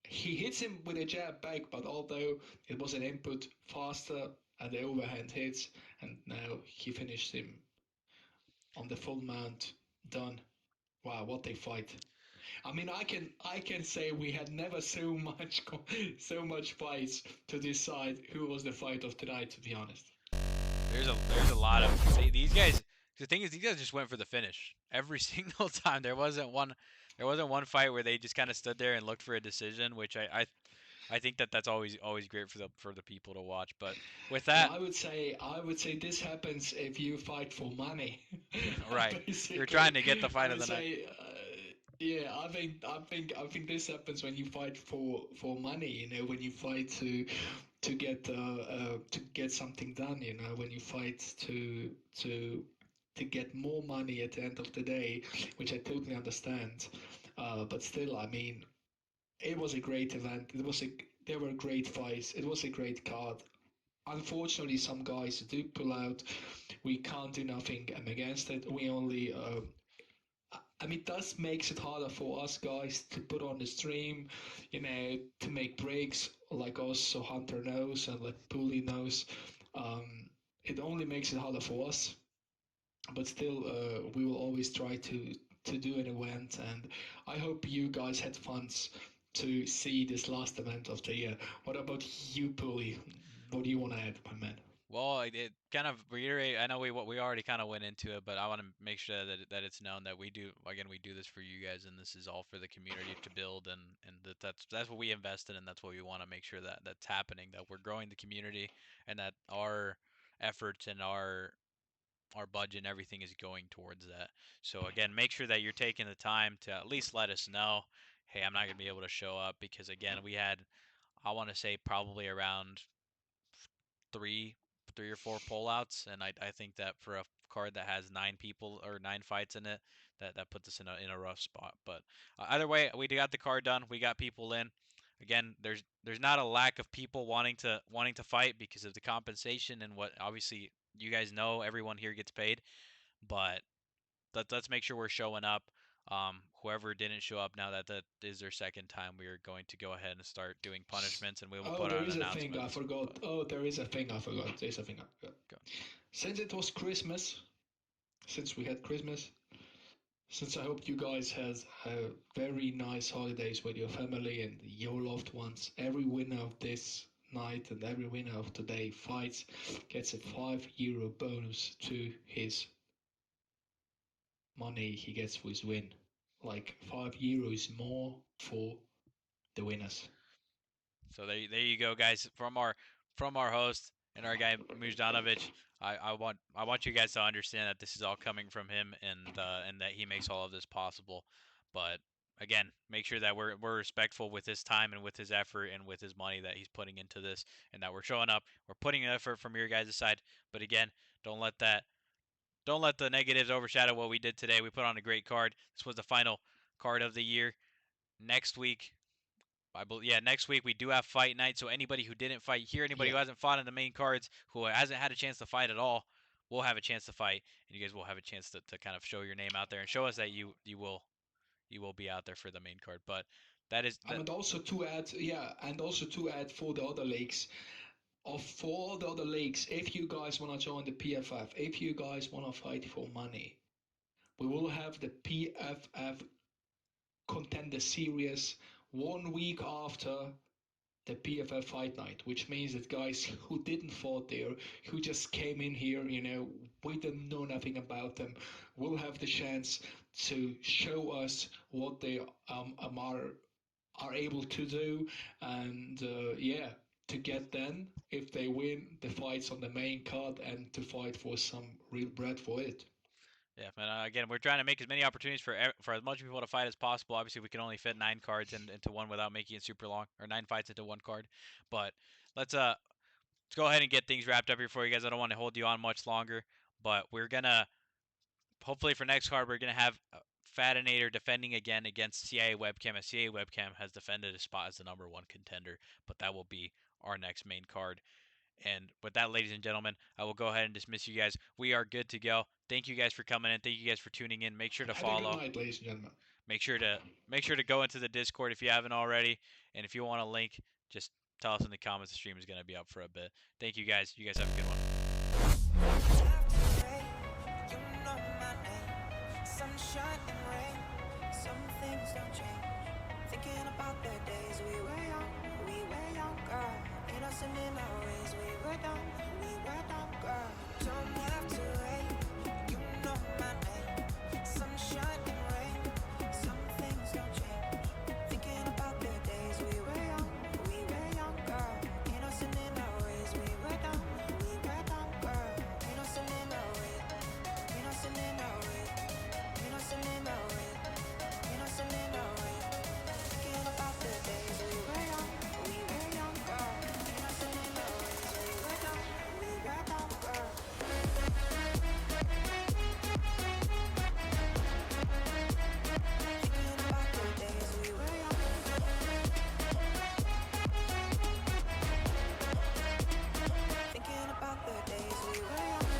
S3: he hits him with a jab back, but although it was an input faster and the overhand hits, and now he finished him on the full mount, done. Wow, what a fight! I mean, I can say we had never so much fights to decide who was the fight of tonight. To be honest.
S1: There's a lot of these guys. The thing is, these guys just went for the finish every single time. There wasn't one fight where they just kind of stood there and looked for a decision, which I think that's always great for the people to watch. But with
S3: And
S1: that,
S3: I would say this happens if you fight for money.
S1: right, you're
S3: Basically,
S1: trying to get the
S3: I
S1: fight of
S3: would
S1: the night.
S3: say, yeah, I think this happens when you fight for money. When you fight to get something done. When you fight to get more money at the end of the day, which I totally understand. But still, I mean, it was a great event. There were great fights. It was a great card. Unfortunately, some guys do pull out. We can't do nothing against it. We only, I mean, does makes it harder for us guys to put on the stream, to make breaks like us, so Hunter knows and like Pooley knows. It only makes it harder for us, but still, we will always try to do an event, and I hope you guys had fun to see this last event of the year. What about you, Pooley? What do you want to add, my man?
S1: Well, it kind of reiterate. I know we already kind of went into it, but I want to make sure that it's known that we do this for you guys, and this is all for the community to build, and that's what we invest in, and that's what we want to make sure that's happening. That we're growing the community, and that our efforts and our budget and everything is going towards that. So again, make sure that you're taking the time to at least let us know, hey, I'm not gonna be able to show up because again, we had I want to say probably around three three or four pullouts, and I think that for a card that has 9 people or 9 fights in it, that puts us in a rough spot. But either way, we got the card done. We got people in. Again, there's not a lack of people wanting to fight because of the compensation and what obviously you guys know everyone here gets paid, but let's make sure we're showing up. Whoever didn't show up now that is their second time, we are going to go ahead and start doing punishments, and we will
S3: Oh,
S1: put
S3: there
S1: out an
S3: is a thing I
S1: announcement.
S3: forgot.
S1: But
S3: Oh, there is a thing I forgot. There's a thing I forgot.
S1: go.
S3: Since it was Christmas, since we had Christmas, since I hope you guys had very nice holidays with your family and your loved ones, every winner of this night and every winner of today fights gets a €5 bonus to his money he gets for his win. Like €5 more for the winners.
S1: So there you go, guys. From our host and our guy Mujdanovic. I want you guys to understand that this is all coming from him, and that he makes all of this possible. But again, make sure that we're respectful with his time and with his effort and with his money that he's putting into this, and that we're showing up. We're putting an effort from your guys' side. But again, don't let that don't let the negatives overshadow what we did today. We put on a great card. This was the final card of the year. Next week next week we do have fight night. So anybody who didn't fight here, anybody
S3: Yeah.
S1: who hasn't fought in the main cards, who hasn't had a chance to fight at all, will have a chance to fight, and you guys will have a chance to kind of show your name out there and show us that you will be out there for the main card. But that is that.
S3: And also to add, yeah, and also to add for the other leagues, for all the other leagues, if you guys want to join the PFF, if you guys want to fight for money, we will have the PFF Contender Series 1 week after the PFF Fight Night, which means that guys who didn't fought there, who just came in here, we don't know nothing about them, will have the chance to show us what they are able to do, and yeah, to get then, if they win, the fights on the main card and to fight for some real bread for it.
S1: Yeah, and again, we're trying to make as many opportunities for as much people to fight as possible. Obviously, we can only fit 9 cards into one without making it super long, or 9 fights into one card. But let's go ahead and get things wrapped up here for you guys. I don't want to hold you on much longer, but we're gonna hopefully for next card we're gonna have Fatinator defending again against CIA Webcam, as CIA Webcam has defended a spot as the #1 contender, but that will be our next main card. And with that, ladies and gentlemen, I will go ahead and dismiss you guys. We are good to go. Thank you guys for coming in. Thank you guys for tuning in. Make sure to
S3: Have a
S1: follow.
S3: good night, ladies and gentlemen.
S1: Make sure to go into the Discord if you haven't already. And if you want a link, just tell us in the comments. The stream is going to be up for a bit. Thank you guys. You guys have a good one.
S4: Sunshine and rain, some things don't change. Thinking about the days we were younger, innocent in our ways. We were dumb, girl. Don't have to wait, you know my name. Sunshine and rain, some things don't change. Thinking about the days we were younger, innocent in our ways. We were dumb, girl. Innocent in our ways, innocent in our ways. Innocent in our way, innocent in our way. Thinking about the days we were younger. Innocent in our ways, we were dumb, girl. Thinking about the days we were young. Thinking about the days we were young.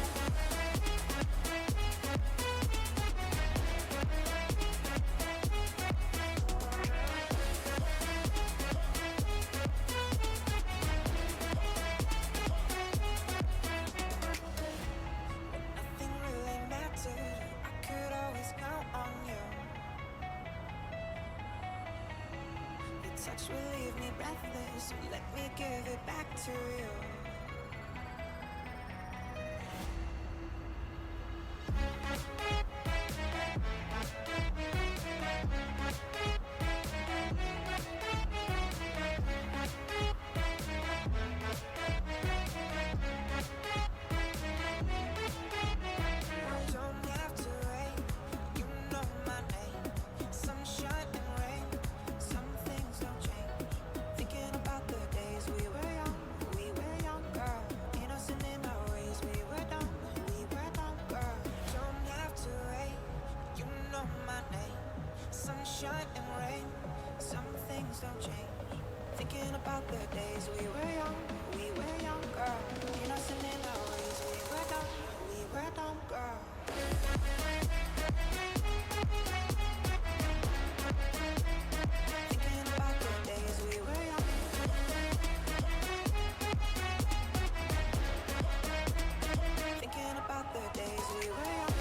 S4: Nothing really mattered. I could always count on you. Your touch will leave me breathless, so let me give it back to you. Don't have to wait, you know my name. Sunshine and rain, some things don't change. Thinking about the days we were younger, innocent in our ways. We were dumb, girl. Don't have to wait, you know my name. Sunshine and rain, some things don't change. Thinking about the days we were younger, innocent in our ways. We were dumb, girl. Thinking about the days we were young. Thinking about the days we were young.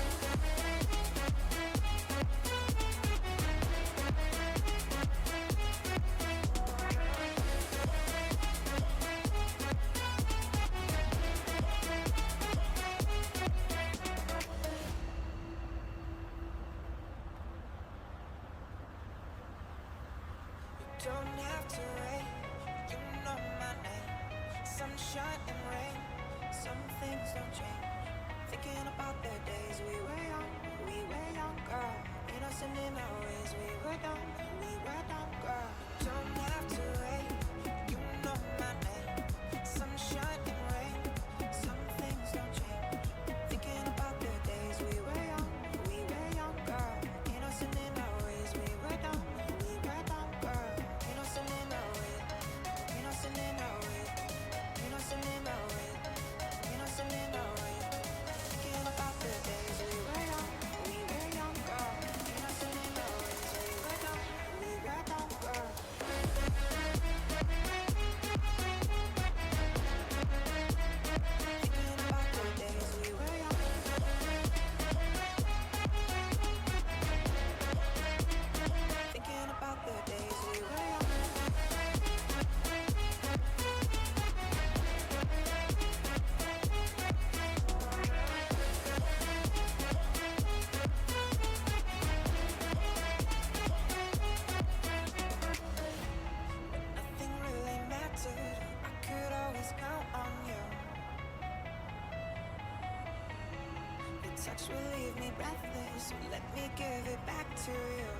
S4: Don't have to wait, you know my name. Sunshine and rain, some things don't change. Thinking about the days we were younger, innocent in our ways. We were dumb, girl. Don't have to wait, you know my name. Sunshine and rain, some things don't change. Thinking about the days we were younger, innocent in our ways. We were dumb, girl. Innocent in our way, innocent in our way, innocent in our way, innocent in our way. Thinking about the days we were younger, innocent in our ways. We were dumb, girl. Thinking about the days we were young. Thinking about the days we were young. Nothing really mattered. I could always count on you. Your touch will leave me breathless, so let me give it back to you.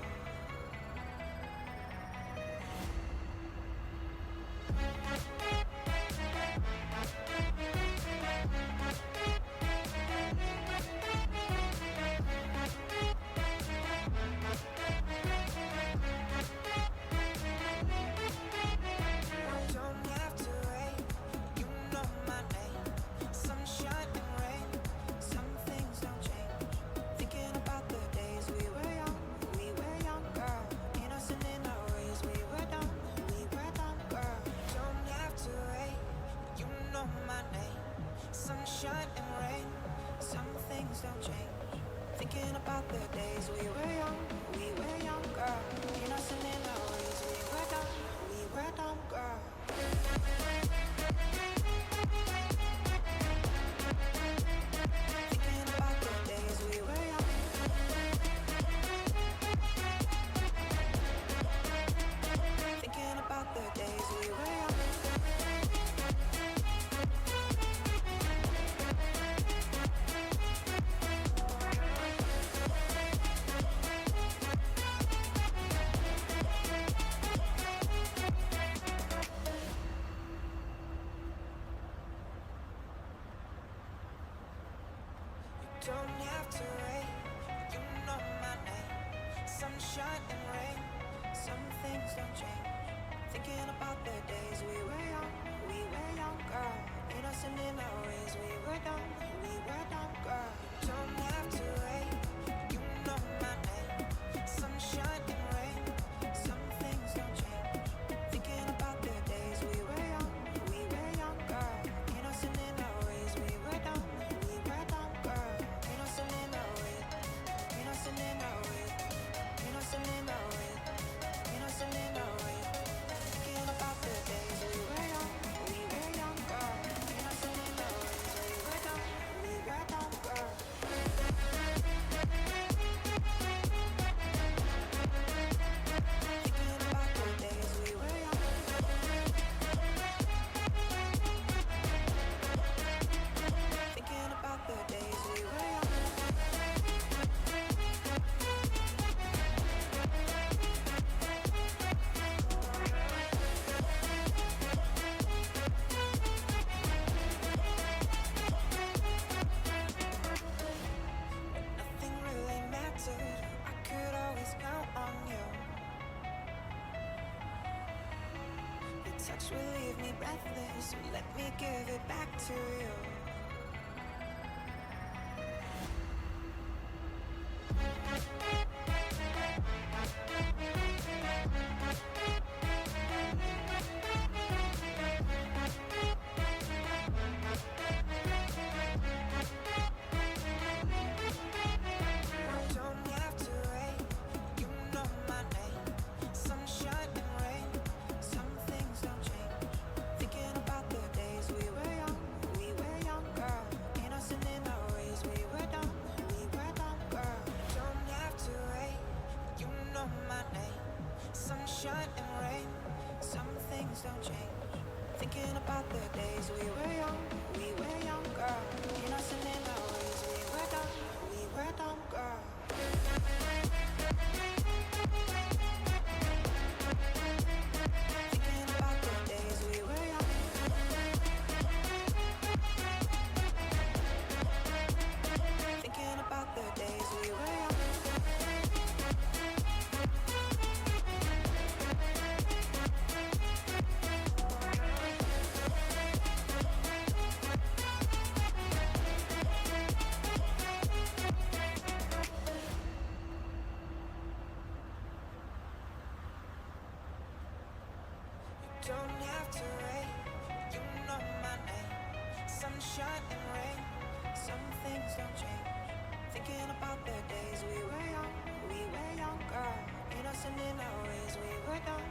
S4: sunshine and rain. Some things don't change. Thinking about the days we were younger. Innocent in our ways, we were dumb, girl. Thinking about the days we were young. Thinking about the days we were young. Don't have to wait, you know my name. Sunshine and rain, some things don't change. Thinking about the days we were young, girl. Innocent in our ways, we were dumb, girl. Don't have to wait, you know my name. Sunshine and rain, some things don't change. Thinking about the days we were young, girl. Innocent in our ways, we were dumb, girl. Innocent in our ways, innocent in our ways, innocent in our ways, innocent in our ways. Thinking about the days we were young, girl. Innocent in our ways, we were dumb, girl. Thinking about the days we were young. Thinking about the days we were young. Nothing really mattered. I could always count on you. Your touch will leave me breathless, so let me give it back to you. Don't have to wait, you know my name. Sunshine and rain, some things don't change. Thinking about the days we were young, girl. Innocent in our ways, we were dumb, girl. Don't have to wait, you know my name. Sunshine and rain, some things don't change. Thinking about the days we were young, girl. Innocent in our ways, we were dumb, girl. Thinking about the days we were young. Thinking about the days we were young. Don't have to wait, you know my name. Sunshine and rain, some things don't change. Thinking about the days we were young, girl. Innocent in our ways, we were dumb,